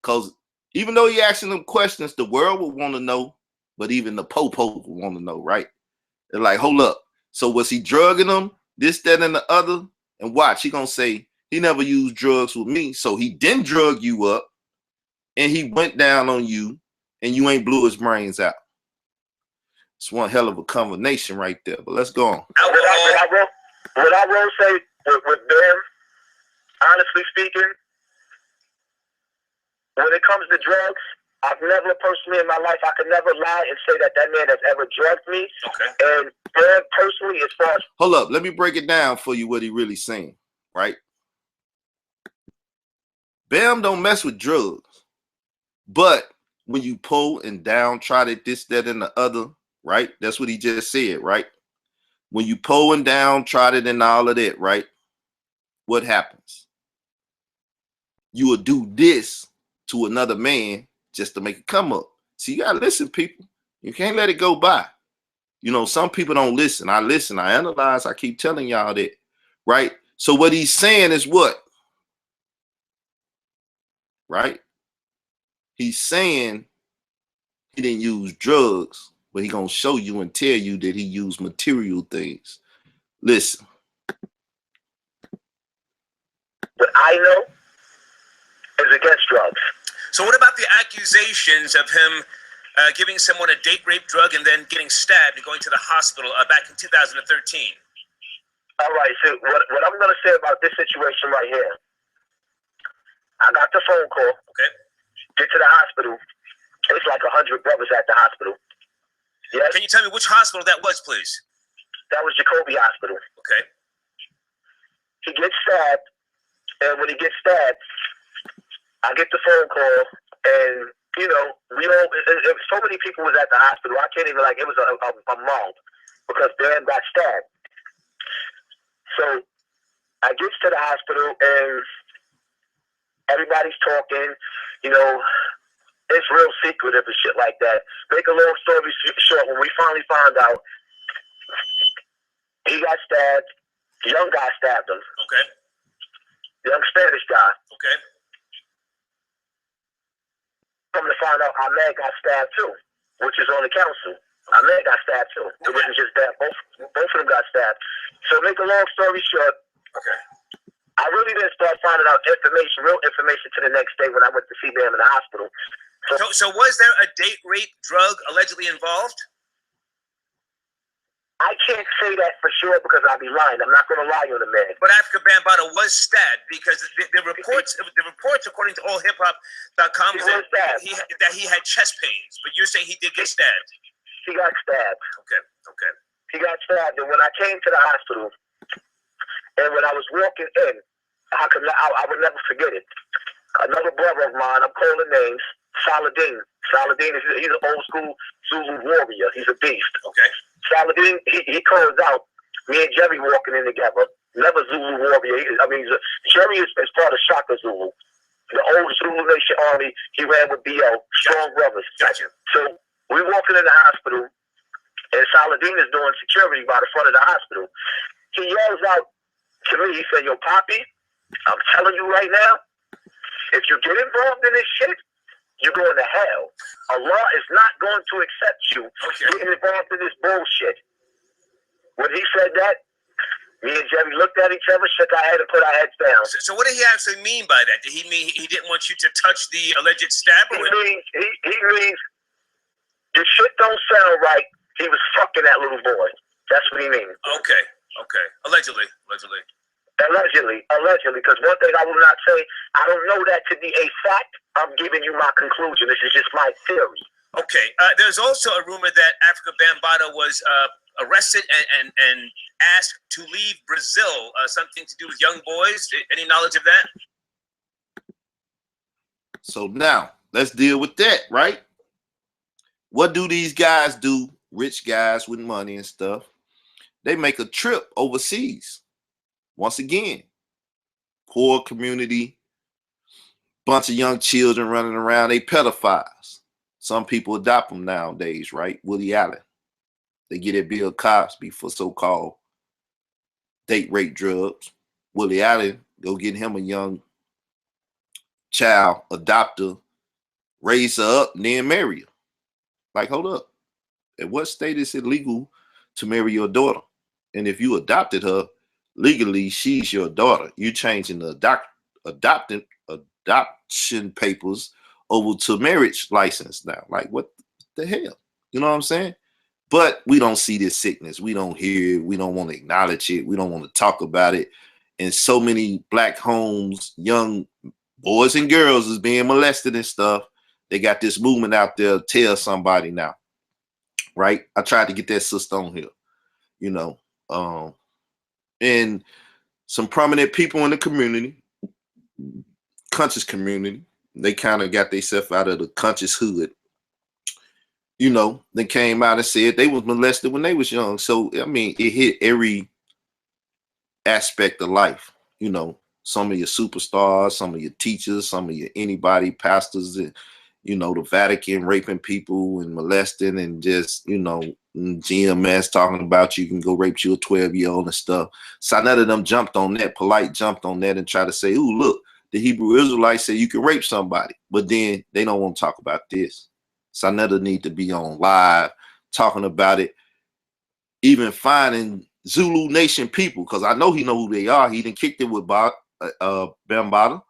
Because even though he asking them questions, the world would want to know, but even the po-po would want to know, right? They're like, hold up. So was he drugging them, this, that, and the other? And watch, he going to say, he never used drugs with me, so he didn't drug you up, and he went down on you, and you ain't blew his brains out. It's one hell of a combination right there, but let's go on. What I will say with them, honestly speaking, when it comes to drugs, I've never personally in my life, I could never lie and say that that man has ever drugged me. Okay. And Bam personally, as far as... Hold up, let me break it down for you what he really saying, right? Bam don't mess with drugs. But when you pull and downtrodden this, that, and the other, right? That's what he just said, right? When you pull and downtrodden and all of that, right? What happens? You will do this to another man just to make it come up. See, you gotta listen, people. You can't let it go by. You know, some people don't listen. I listen, I analyze, I keep telling y'all that, right? So what he's saying is what? Right? He's saying he didn't use drugs, but he gonna show you and tell you that he used material things. Listen. What I know is against drugs. So what about the accusations of him giving someone a date rape drug and then getting stabbed and going to the hospital back in 2013. All right, so what I'm going to say about this situation right here, I got the phone call. Okay. Get to the hospital. It's like 100 brothers at the hospital. Yes? Can you tell me which hospital that was, please? That was Jacoby Hospital. Okay. He gets stabbed, and when he gets stabbed, I get the phone call, and, you know, so many people was at the hospital, I can't even, like, it was a mob, because Dan got stabbed. So I get to the hospital, and everybody's talking, you know, it's real secretive and shit like that. Make a long story short, when we finally found out, he got stabbed, the young guy stabbed him. Okay. The young Spanish guy. Okay. Come to find out, Ahmed got stabbed too, which is on the council. Ahmed got stabbed too. It wasn't just that. Both of them got stabbed. So make a long story short, okay, I really didn't start finding out information, real information, to the next day when I went to see them in the hospital. So was there a date rape drug allegedly involved? I can't say that for sure because I'd be lying. I'm not going to lie on the man. But Afrika Bambaataa was stabbed because the reports according to allhiphop.com that he had chest pains. But you're saying he did get stabbed. He got stabbed. Okay. Okay. He got stabbed, and when I came to the hospital, and when I was walking in, I would never forget it. Another brother of mine, I'm calling names, Saladin. Saladin, he's an old school Zulu warrior. He's a beast. Okay. Saladin, he calls out, me and Jerry walking in together. Never Zulu warrior. Jerry is part of Shaka Zulu. The old Zulu Nation Army, he ran with B.O. Strong brothers. Gotcha. So we walking in the hospital, and Saladin is doing security by the front of the hospital. He yells out to me, he said, "Yo, Poppy, I'm telling you right now, if you get involved in this shit, you're going to hell. Allah is not going to accept you getting involved in this bullshit." When he said that, me and Jerry looked at each other, shook our head, and put our heads down. So what did he actually mean by that? Did he mean he didn't want you to touch the alleged stabber? He means your shit don't sound right. He was fucking that little boy. That's what he means. Okay. Okay. Allegedly. Allegedly, because one thing I will not say, I don't know that to be a fact. I'm giving you my conclusion. This is just my theory. Okay. There's also a rumor that Afrika Bambaataa was arrested and asked to leave Brazil. Something to do with young boys. Any knowledge of that? So now let's deal with that, right? What do these guys do? Rich guys with money and stuff. They make a trip overseas. Once again, poor community, bunch of young children running around. They pedophiles. Some people adopt them nowadays, right? Woody Allen. They get at Bill Cosby for so-called date rape drugs. Woody Allen, go get him a young child, adopt her, raise her up, and then marry her. Like, hold up. At what state is it legal to marry your daughter? And if you adopted her, legally, she's your daughter. You changing the adoption papers over to marriage license now. Like, what the hell? You know what I'm saying? But we don't see this sickness. We don't hear it. We don't want to acknowledge it. We don't want to talk about it. And so many black homes, young boys and girls is being molested and stuff. They got this movement out there, tell somebody now. Right? I tried to get that sister on here, you know. And some prominent people in the community, conscious community, they kind of got themselves out of the conscious hood. You know, they came out and said they was molested when they was young. So, I mean, it hit every aspect of life. You know, some of your superstars, some of your teachers, some of your anybody, pastors, and, you know, the Vatican raping people and molesting and just, you know, GMS talking about you can go rape you a 12-year-old and stuff. So none of them jumped on that, polite jumped on that and tried to say, "Ooh, look, the Hebrew Israelites say you can rape somebody," but then they don't want to talk about this. So none of them need to be on live talking about it, even finding Zulu Nation people, because I know he know who they are. He done kicked it with Bambaataa.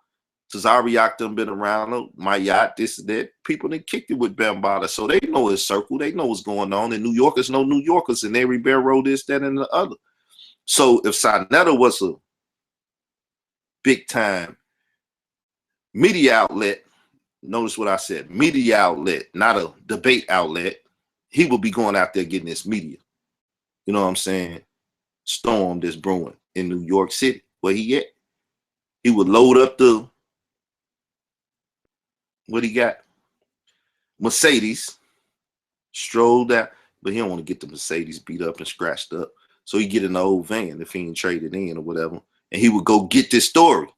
Cesariak done been around, my yacht, this and that. People that kicked it with Bambaataa, so they know his circle. They know what's going on. And New Yorkers know New Yorkers, and every Ribeiro this, that, and the other. So if Sarnetta was a big time media outlet, notice what I said, media outlet, not a debate outlet, he would be going out there getting this media. You know what I'm saying? Storm this brewing in New York City. Where he at? He would load up the, what he got? Mercedes, strolled out, but he don't want to get the Mercedes beat up and scratched up. So he get in the old van if he ain't traded in or whatever. And he would go get this story.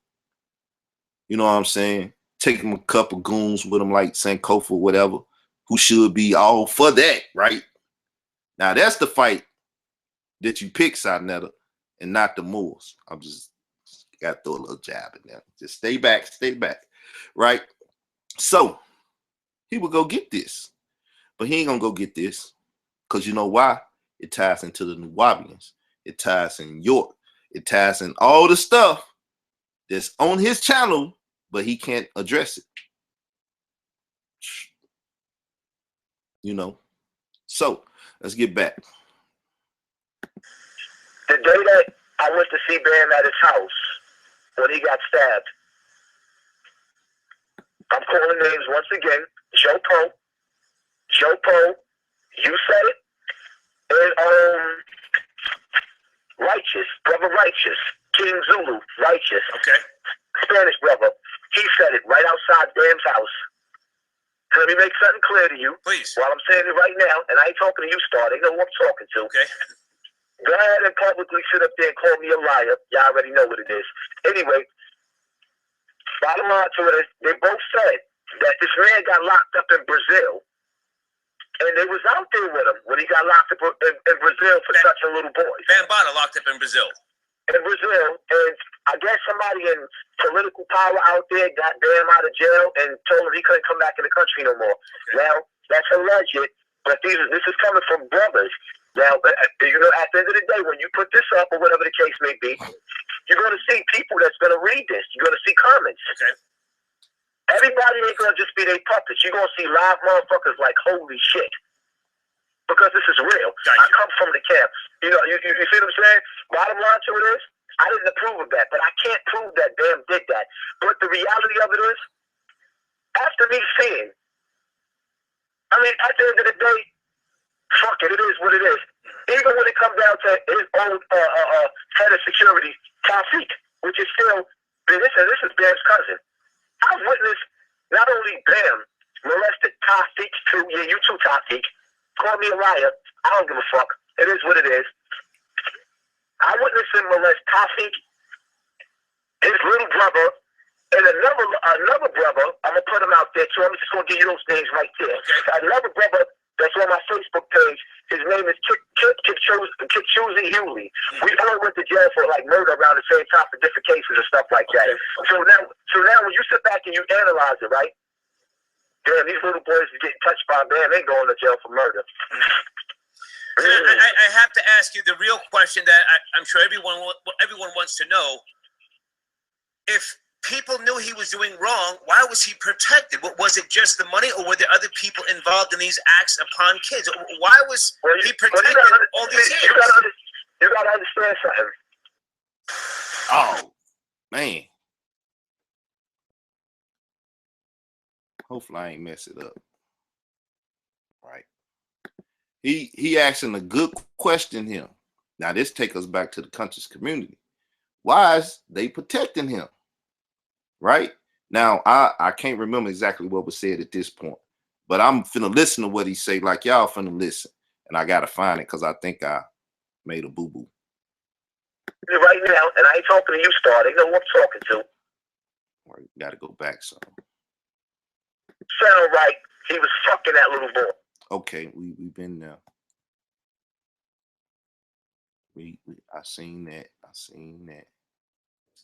You know what I'm saying? Take him a couple goons with him like Sankofa or whatever, who should be all for that, right? Now that's the fight that you pick, Sarnetta, and not the Moors. I'm just got to throw a little jab in there. Just stay back, right? So he would go get this, but he ain't gonna go get this because you know why? It ties into the Nubians. It ties in York. It ties in all the stuff that's on his channel, but he can't address it. You know. So let's get back. The day that I went to see Bam at his house when he got stabbed, I'm calling names once again. Joe Poe, you said it, and Righteous, brother Righteous, King Zulu, Righteous, Okay. Spanish brother. He said it right outside Bam's house. So let me make something clear to you. Please. While I'm saying it right now, and I ain't talking to you, Star. They know who I'm talking to. Okay. Go ahead and publicly sit up there and call me a liar. Y'all already know what it is. Anyway, bottom line to it is, they both said that this man got locked up in Brazil, and they was out there with him when he got locked up in Brazil for touching little boys. Bambaataa locked up in Brazil. In Brazil, and I guess somebody in political power out there got Bam out of jail and told him he couldn't come back in the country no more. Okay. Now, that's alleged, but this is coming from brothers. Now, you know, at the end of the day, when you put this up or whatever the case may be, you're going to see people that's going to read this. You're going to see comments. Okay. Everybody ain't going to just be their puppets. You're going to see live motherfuckers like, holy shit. Because this is real. Gotcha. I come from the camp. You know, you see what I'm saying? Bottom line to it is, I didn't approve of that, but I can't prove that Bam did that. But the reality of it is, after me seeing, I mean, at the end of the day, fuck it, it is what it is. Even when it comes down to his own head of security, Tafik, which is still, this is Bam's cousin. I've witnessed not only Bam molested Tafik too, yeah, you too, Tafik. Call me a liar. I don't give a fuck. It is what it is. I witnessed him molest Tafik, his little brother, and another brother. I'm gonna put him out there too. I'm just gonna give you those names right there. Okay. Another brother that's on my Facebook page. His name is Kipchoge Hewley. We all went to jail for like murder around the same time for different cases and stuff like that. Okay. So now when you sit back and you analyze it, right? Damn, these little boys are getting touched by Bam. They going to jail for murder. I have to ask you the real question that I'm sure everyone wants to know. If people knew he was doing wrong, why was he protected? Was it just the money, or were there other people involved in these acts upon kids? Why was he protected all these years? You got to understand something. Oh, man. Hopefully I ain't mess it up. Right. He asking a good question here. Now this take us back to the conscious community. Why is they protecting him? Right? Now I can't remember exactly what was said at this point, but I'm finna listen to what he say, like y'all finna listen. And I gotta find it because I think I made a boo-boo. Right now, and I ain't talking to you, Star. They know who I'm talking to. Right, gotta go back some. Sound right. He was fucking that little boy. Okay, we've been there. I seen that.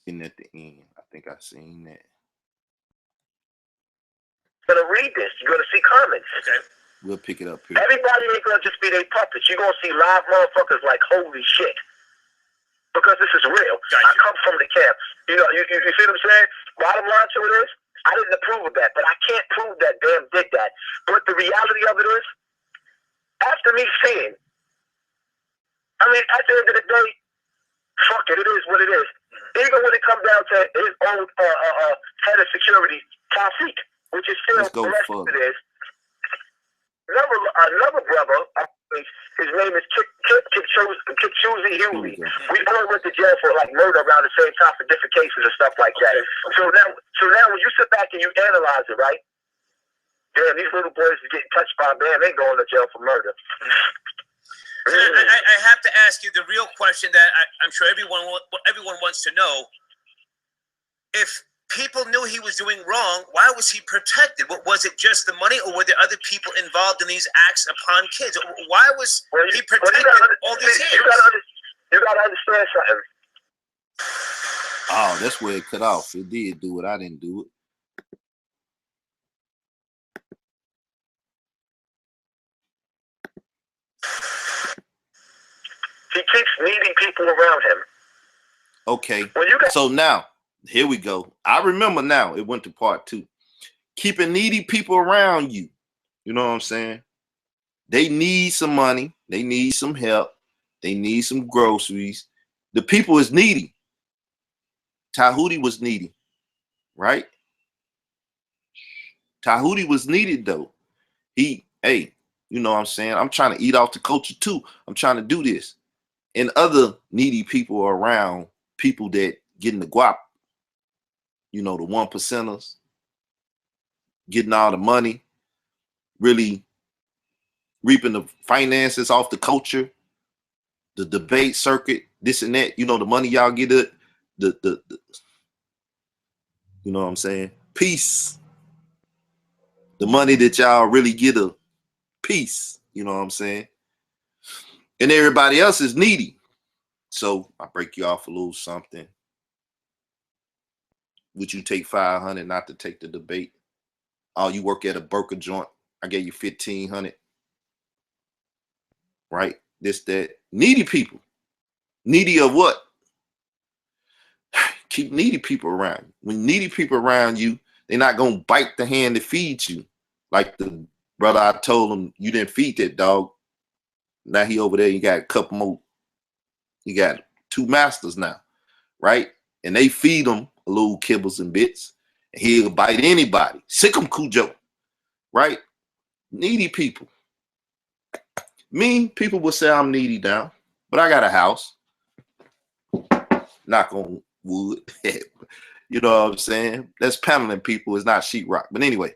And at the end, I think I seen that. You're gonna read this. You're gonna see comments. Okay. We'll pick it up here. Everybody ain't gonna just be their puppets. You're gonna see live motherfuckers like, holy shit. because this is real. Gotcha. I come from the camp. You know, you see what I'm saying? Bottom line to it is, I didn't approve of that, but I can't prove that Bam did that. But the reality of it is, after me seeing, I mean, at the end of the day, fuck it, it is what it is. Even when it comes down to his own head of security, Tafik, which is still the rest of it is. Another brother, his name is Kipchoge Hewley. We all went to jail for like murder around the same time for different cases and stuff like that. So now when you sit back and you analyze it, right? Damn, these little boys are getting touched by a man, they going to jail for murder. I have to ask you the real question that I'm sure everyone wants to know. If people knew he was doing wrong, why was he protected? Was it just the money, or were there other people involved in these acts upon kids? Why was he protected all these years? You gotta understand something. Oh, that's where it cut off. It did do it. I didn't do it. He keeps needy people around him. Okay. So now, here we go. I remember now. It went to part 2. Keeping needy people around you. You know what I'm saying? They need some money. They need some help. They need some groceries. The people is needy. Tahuti was needy. Right? Tahuti was needed though. Hey, you know what I'm saying? I'm trying to eat off the culture too. I'm trying to do this. And other needy people are around people that getting the guap. You know, the 1%ers, getting all the money, really reaping the finances off the culture, the debate circuit, this and that. You know, the money y'all get it, the you know what I'm saying? Peace. The money that y'all really get a peace. You know what I'm saying? And everybody else is needy. So I break you off a little something. Would you take 500 not to take the debate? Oh, you work at a burger joint. I gave you 1,500. Right? This, that. Needy people. Needy of what? Keep needy people around you. When needy people around you, they're not going to bite the hand that feeds you. Like the brother I told him, you didn't feed that dog. Now he over there, you got a couple more. You got 2 masters now. Right? And they feed him a little kibbles and bits. And he'll bite anybody. Sick 'em Cujo. Right? Needy people. Me, people will say I'm needy now. But I got a house. Knock on wood. You know what I'm saying? That's paneling people. It's not sheetrock. But anyway.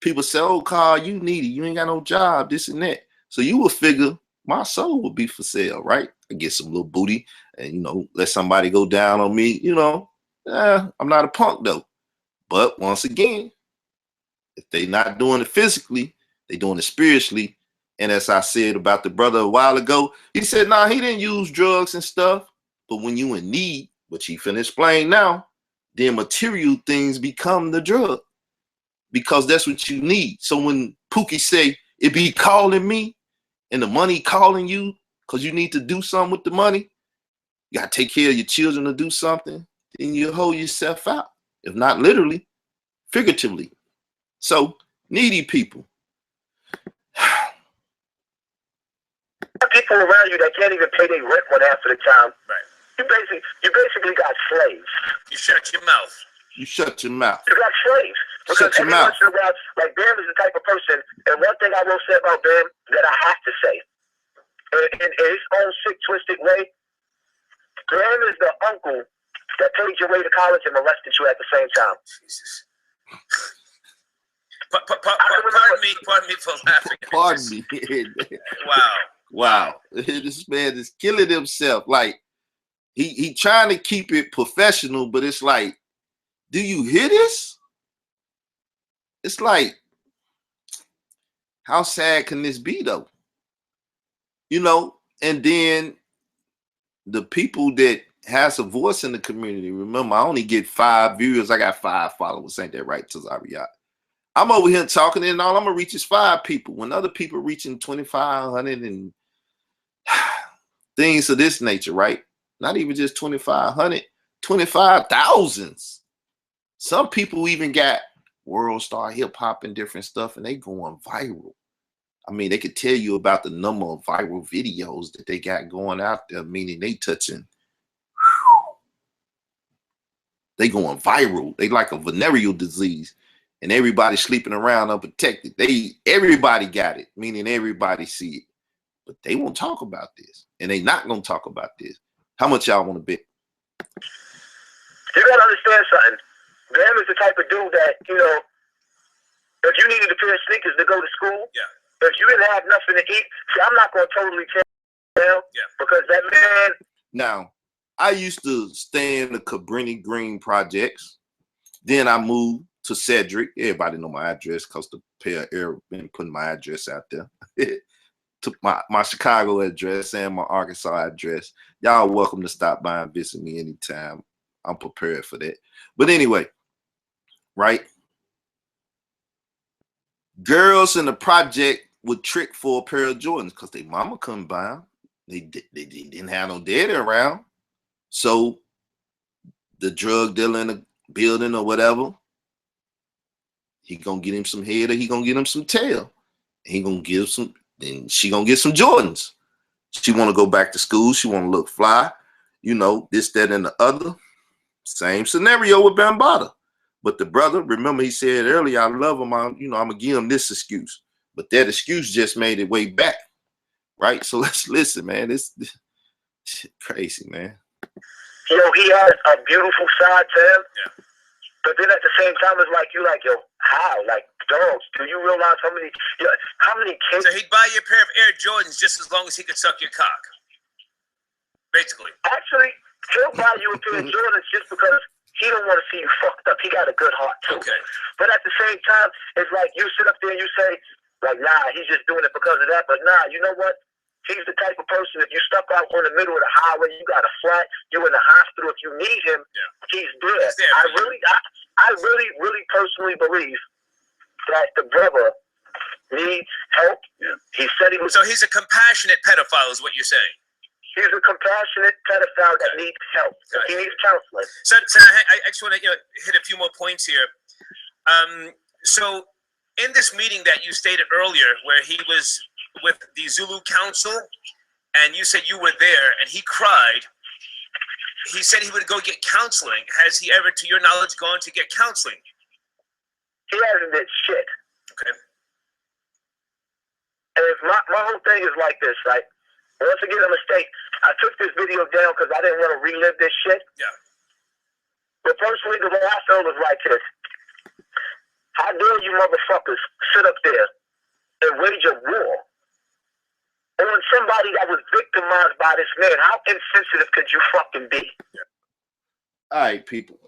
People say, oh, Carl, you needy. You ain't got no job, this and that. So you will figure my soul will be for sale, right? I get some little booty and, you know, let somebody go down on me. You know, I'm not a punk, though. But once again, if they not doing it physically, they doing it spiritually. And as I said about the brother a while ago, he said, nah, he didn't use drugs and stuff. But when you in need, which he finna explain now, then material things become the drug. Because that's what you need. So when Pookie say, it be calling me and the money calling you because you need to do something with the money, you got to take care of your children to do something, then you hold yourself out. If not literally, figuratively. So needy people. People around you that can't even pay their rent one half of the time. Right. You basically got slaves. You shut your mouth. You shut your mouth. You got slaves. Because every once in a while, like Bam is the type of person, and one thing I will say about Bam that I have to say, in his own sick, twisted way, Bam is the uncle that paid your way to college and molested you at the same time. Jesus. Pardon me for laughing. Pardon me. Wow. This man is killing himself. Like, he trying to keep it professional, but it's like, do you hear this? It's like, how sad can this be, though? You know, and then the people that has a voice in the community, remember, I only get 5 viewers. I got 5 followers. Ain't that right, Tazariat? I'm over here talking, and all I'm going to reach is 5 people. When other people reaching 2,500 and things of this nature, right? Not even just 2,500, 25,000s. Some people even got world star hip hop and different stuff, and they going viral. I mean, they could tell you about the number of viral videos that they got going out there, meaning they touching. They going viral. They like a venereal disease, and everybody sleeping around unprotected. Everybody got it, meaning everybody see it, but they won't talk about this, and they not gonna talk about this. How much y'all want to bet? You gotta understand something. Bam is the type of dude that, you know, if you needed a pair of sneakers to go to school, if you didn't have nothing to eat, see, I'm not gonna totally tell you, because that man. Now, I used to stay in the Cabrini Green projects. Then I moved to Cedric. Everybody know my address because the pair of air been putting my address out there. Took my Chicago address and my Arkansas address. Y'all welcome to stop by and visit me anytime. I'm prepared for that. But anyway, right? Girls in the project would trick for a pair of Jordans because their mama couldn't buy them. They didn't have no daddy around. So the drug dealer in the building or whatever, he gonna get him some head or he gonna get him some tail. He gonna give some, and she gonna get some Jordans. She wanna go back to school. She wanna look fly. You know, this, that, and the other. Same scenario with Bambaataa. But the brother, remember he said earlier, I love him. I'm gonna give him this excuse. But that excuse just made it way back. Right? So let's listen, man. This shit crazy, man. You know, he has a beautiful side to him. But then at the same time, it's like, you like, yo, how? Like, dogs, do you realize how many kids? So he'd buy you a pair of Air Jordans just as long as he could suck your cock. Basically. Actually, he'll buy you a pair of Jordans just because he don't want to see you fucked up. He got a good heart, too. Okay. But at the same time, it's like you sit up there and you say, like, nah, he's just doing it because of that. But nah, you know what? He's the type of person, if you stuck out on the middle of the highway, you got a flat, you're in the hospital, if you need him, he's there. I really personally believe that the brother needs help. He said he was. So he's a compassionate pedophile is what you're saying. He's a compassionate pedophile that needs help. He needs counseling. So I just want to hit a few more points here. So in this meeting that you stated earlier, where he was with the Zulu Council, and you said you were there, and he cried. He said he would go get counseling. Has he ever, to your knowledge, gone to get counseling? He hasn't did shit. Okay. And if my whole thing is like this, right? Once again, a mistake. I took this video down because I didn't want to relive this shit. Yeah. But personally, the way I felt was like this. How dare you motherfuckers sit up there and wage a war on somebody that was victimized by this man? How insensitive could you fucking be? All right, people.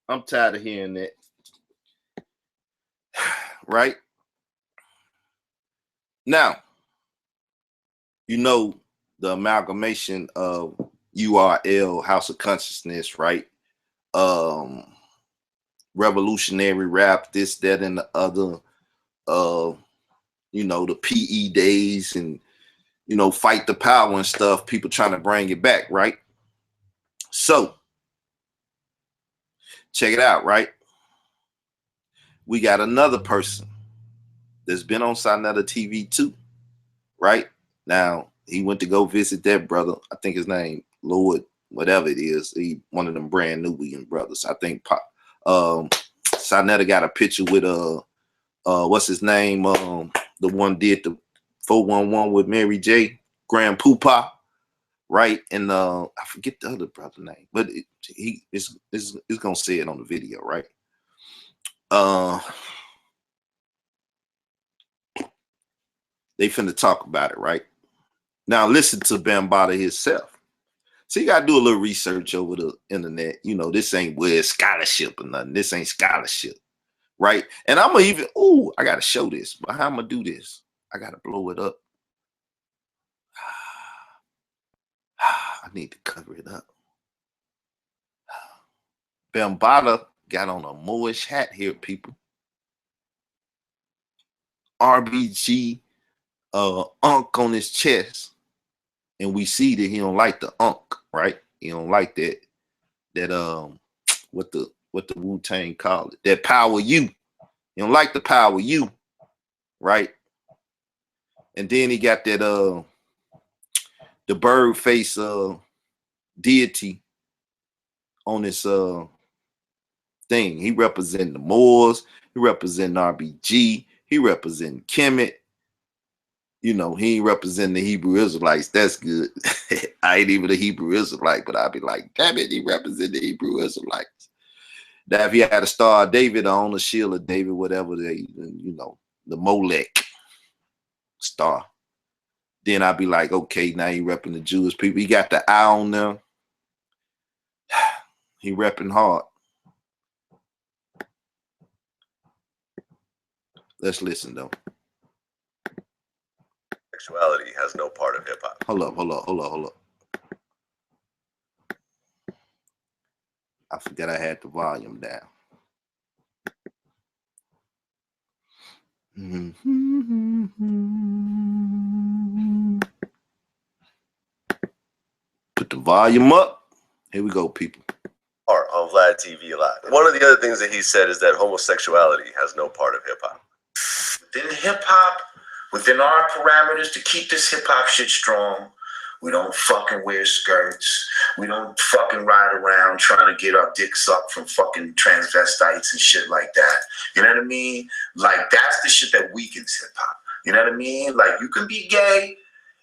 I'm tired of hearing that. Right? Now, you know the amalgamation of URL, House of Consciousness, right? Revolutionary rap, this, that, and the other. You know, the PE days and, you know, fight the power and stuff, people trying to bring it back, right? So, check it out, right? We got another person that's been on Sinetta TV too, right? Now, he went to go visit that brother. I think his name, Lord, whatever it is. He one of them brand Nubian brothers. I think Sinetta got a picture with, what's his name? The one did the 411 with Mary J. Grand Poopa, right? And I forget the other brother name, but he is gonna say it on the video, right? They finna talk about it, right? Now listen to Bambaataa himself. So you gotta do a little research over the internet. You know, this ain't where scholarship or nothing. This ain't scholarship, right? And I'm gonna even, I gotta show this, but how I'm gonna do this? I gotta blow it up. I need to cover it up. Bambaataa got on a Moorish hat here, people. RBG Unk on his chest. And we see that he don't like the right? He don't like that what the Wu-Tang call it, that power you. He don't like the power you, right? And then he got that the bird face deity on his thing. He represent the Moors, he represent RBG, he represent Kemet. You know, he ain't representing the Hebrew Israelites. That's good. I ain't even a Hebrew Israelite, but I'd be like, damn it, he represent the Hebrew Israelites. Now, if he had a Star of David on the shield of David, whatever they, you know, the Molech star, then I'd be like, okay, now he repping the Jewish people. He got the eye on them. He repping hard. Let's listen though. Sexuality has no part of hip hop. Hold up. I forgot I had the volume down. Put the volume up. Here we go, people. On Vlad TV a lot. One of the other things that he said is that homosexuality has no part of hip hop. Within hip hop, within our parameters, to keep this hip hop shit strong, we don't fucking wear skirts. We don't fucking ride around trying to get our dicks up from fucking transvestites and shit like that. You know what I mean? Like, that's the shit that weakens hip hop. You know what I mean? Like, you can be gay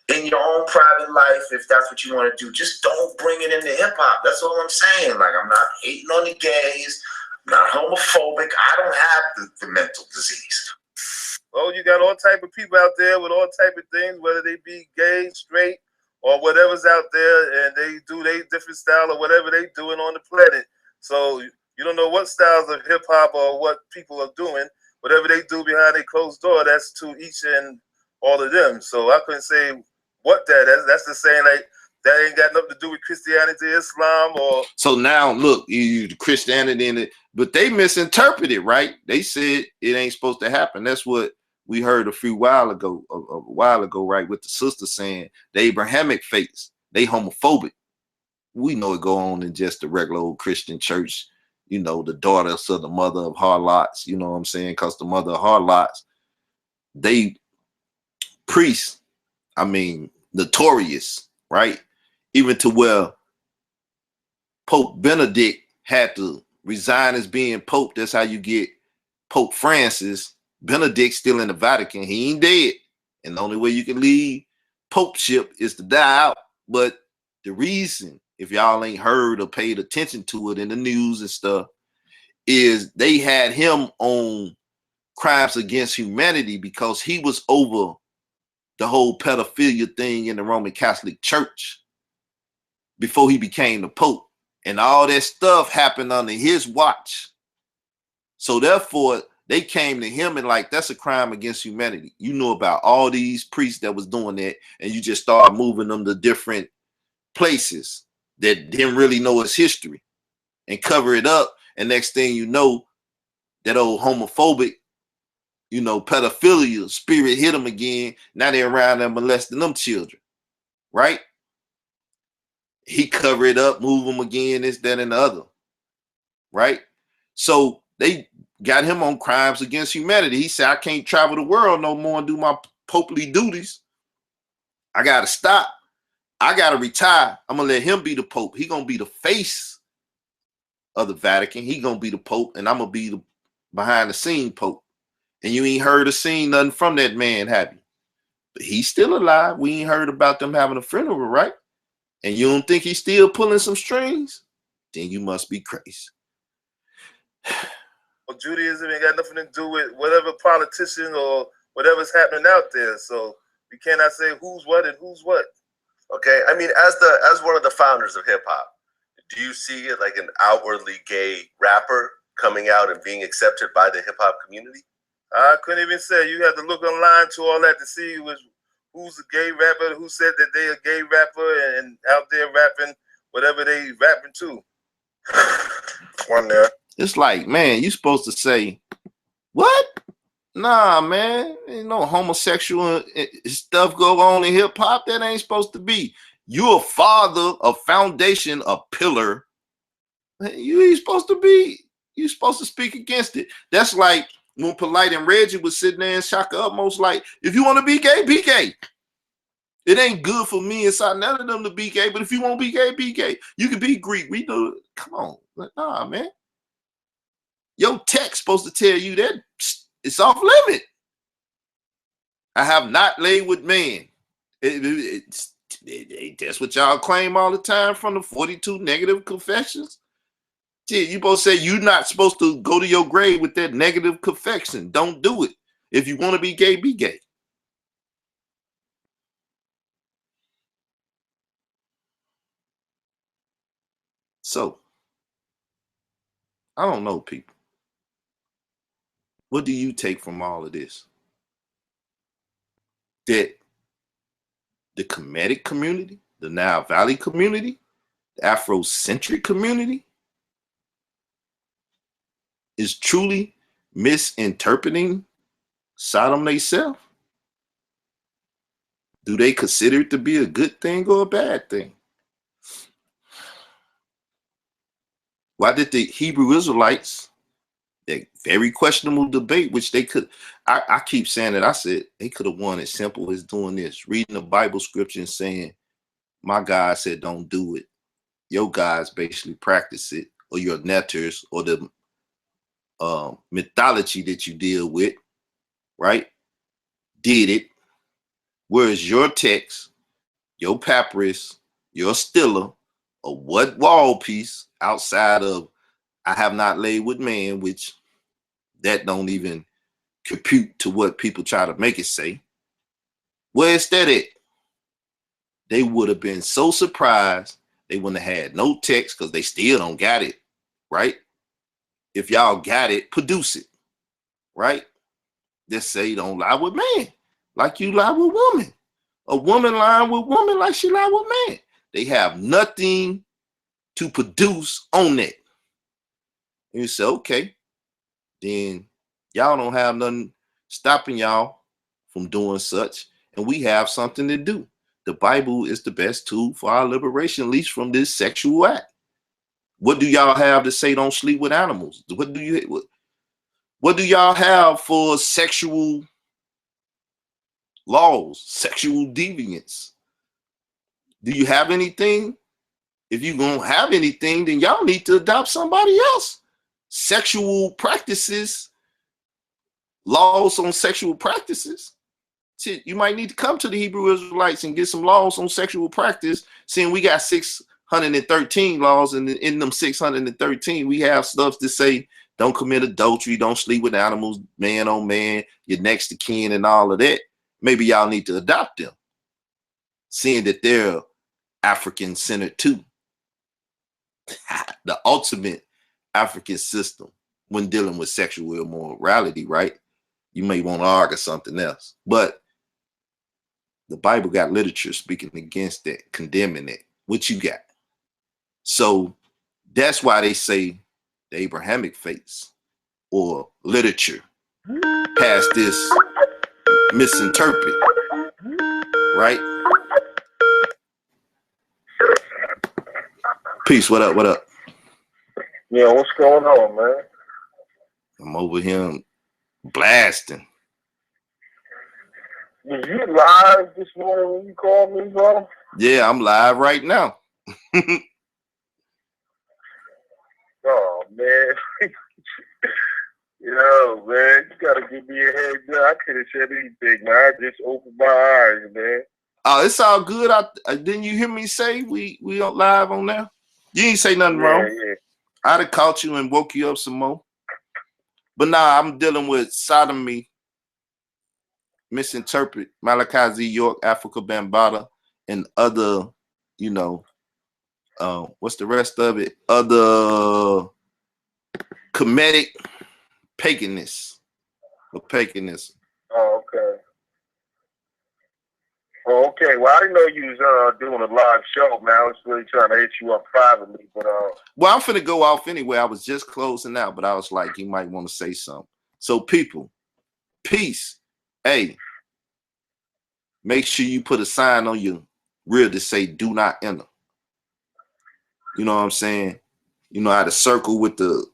in your own private life if that's what you want to do. Just don't bring it into hip hop. That's all I'm saying. Like, I'm not hating on the gays. I'm not homophobic. I don't have the mental disease. Oh, you got all type of people out there with all type of things, whether they be gay, straight, or whatever's out there, and they do their different style or whatever they doing on the planet. So you don't know what styles of hip hop or what people are doing. Whatever they do behind a closed door, that's to each and all of them. So I couldn't say what that's the saying, like, that ain't got nothing to do with Christianity, Islam, or. So now look, you Christianity in it, but they misinterpreted, right? They said it ain't supposed to happen. That's what we heard a while ago, right, with the sister saying the Abrahamic faiths, they homophobic. We know it go on in just the regular old Christian church, you know, the daughters of the mother of harlots, you know what I'm saying? Because the mother of harlots, they priests, I mean, notorious, right? Even to where Pope Benedict had to resign as being Pope. That's how you get Pope Francis. Benedict still in the Vatican. He ain't dead. And the only way you can leave popeship is to die out. But the reason, if y'all ain't heard or paid attention to it in the news and stuff, is they had him on crimes against humanity because he was over the whole pedophilia thing in the Roman Catholic Church before he became the Pope. And all that stuff happened under his watch. So therefore, they came to him and like, that's a crime against humanity. You know about all these priests that was doing that, and you just start moving them to different places that didn't really know its history and cover it up. And next thing you know, that old homophobic, you know, pedophilia spirit hit them again. Now they're around there molesting them children, right? He covered it up, move them again, this, that, and the other, right? So they got him on crimes against humanity. He said, I can't travel the world no more and do my popely duties. I got to stop. I got to retire. I'm going to let him be the Pope. He going to be the face of the Vatican. He going to be the Pope, and I'm going to be the behind-the-scene Pope. And you ain't heard or seen nothing from that man, have you? But he's still alive. We ain't heard about them having a funeral, right? And you don't think he's still pulling some strings? Then you must be crazy. Well, Judaism ain't got nothing to do with whatever politician or whatever's happening out there. So we cannot say who's what and who's what. Okay, I mean, as one of the founders of hip hop, do you see it like an outwardly gay rapper coming out and being accepted by the hip hop community? I couldn't even say. You have to look online to all that to see who's a gay rapper, who said that they a gay rapper and out there rapping whatever they rapping to. One there. It's like, man, you supposed to say, what? Nah, man, ain't no homosexual stuff go on in hip hop. That ain't supposed to be. You a father, a foundation, a pillar. You ain't supposed to be. You supposed to speak against it. That's like when Polite and Reggie was sitting there and Shaka Utmost like, if you want to be gay, be gay. It ain't good for me inside none of them to be gay, but if you want to be gay, be gay. You can be Greek. We know. Come on, nah, man. Your text supposed to tell you that it's off limit. I have not laid with man. That's what y'all claim all the time from the 42 negative confessions. Gee, you both say you're not supposed to go to your grave with that negative confession. Don't do it. If you want to be gay, be gay. So, I don't know, people. What do you take from all of this? That the Kemetic community, the Nile Valley community, the Afrocentric community is truly misinterpreting Sodom themselves? Do they consider it to be a good thing or a bad thing? Why did the Hebrew Israelites, that very questionable debate, which they could, I keep saying it, I said they could have won as simple as doing this, reading the Bible scripture and saying, my God said don't do it. Your guys basically practice it, or your netters, or the mythology that you deal with, right? Did it. Whereas your text, your papyrus, your stela, or what wall piece outside of I have not laid with man, which that don't even compute to what people try to make it say. Where's that at? They would have been so surprised they wouldn't have had no text because they still don't got it, right? If y'all got it, produce it, right? Just say don't lie with man like you lie with woman. A woman lying with woman like she lie with man. They have nothing to produce on that. And you say, okay, then y'all don't have nothing stopping y'all from doing such, and we have something to do. The Bible is the best tool for our liberation, at least from this sexual act. What do y'all have to say don't sleep with animals? What do y'all have for sexual laws, sexual deviance? Do you have anything? If you don't have anything, then y'all need to adopt somebody else. Sexual practices, laws on sexual practices. Shit, you might need to come to the Hebrew Israelites and get some laws on sexual practice, seeing we got 613 laws, and in them 613, we have stuff to say, don't commit adultery, don't sleep with animals, man on man, your next to kin, and all of that. Maybe y'all need to adopt them, seeing that they're African-centered too. The ultimate African system when dealing with sexual immorality, right? You may want to argue something else, but the Bible got literature speaking against that, condemning it. What you got? So that's why they say the Abrahamic faiths or literature has this misinterpret, right? Peace. What up? What up? Yeah, what's going on, man? I'm over here blasting. Was you live this morning when you called me, bro? Yeah, I'm live right now. Oh, man. Yo, man, you gotta give me a heads up. I could have said anything, man. I just opened my eyes, man. Oh, it's all good. Didn't you hear me say we on live on there? You ain't say nothing wrong. Yeah. I'd have caught you and woke you up some more. But nah, I'm dealing with sodomy, misinterpret, Malachi Z. York, Afrika Bambaataa, and other, you know, what's the rest of it? Other Kemetic paganism. Oh, okay. Oh, okay. Well, I didn't know you was doing a live show, man. I was really trying to hit you up privately, but well, I'm finna go off anyway. I was just closing out, but I was like, you might want to say something. So, people, Peace. Hey, make sure you put a sign on your rear to say do not enter. You know what I'm saying? You know how the circle with the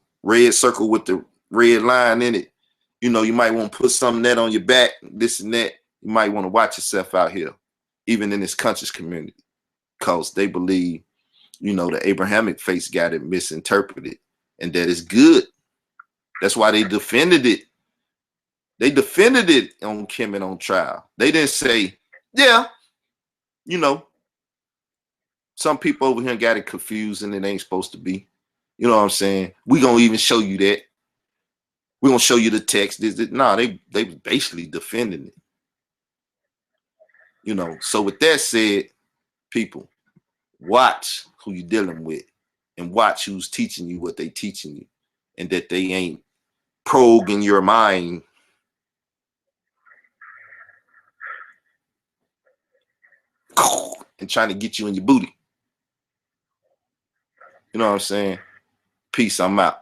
red line in it. You know, you might want to put something that on your back, this and that. You might want to watch yourself out here, even in this conscious community, because they believe, you know, the Abrahamic faith got it misinterpreted, and that is good. That's why they defended it. They defended it on Kemet on trial. They didn't say, yeah, you know, some people over here got it confused and it ain't supposed to be. You know what I'm saying? We gonna even show you that. We're gonna show you the text. Nah, they basically defending it. You know, so with that said, people, watch who you're dealing with and watch who's teaching you what they teaching you, and that they ain't probing your mind. And trying to get you in your booty. You know what I'm saying? Peace, I'm out.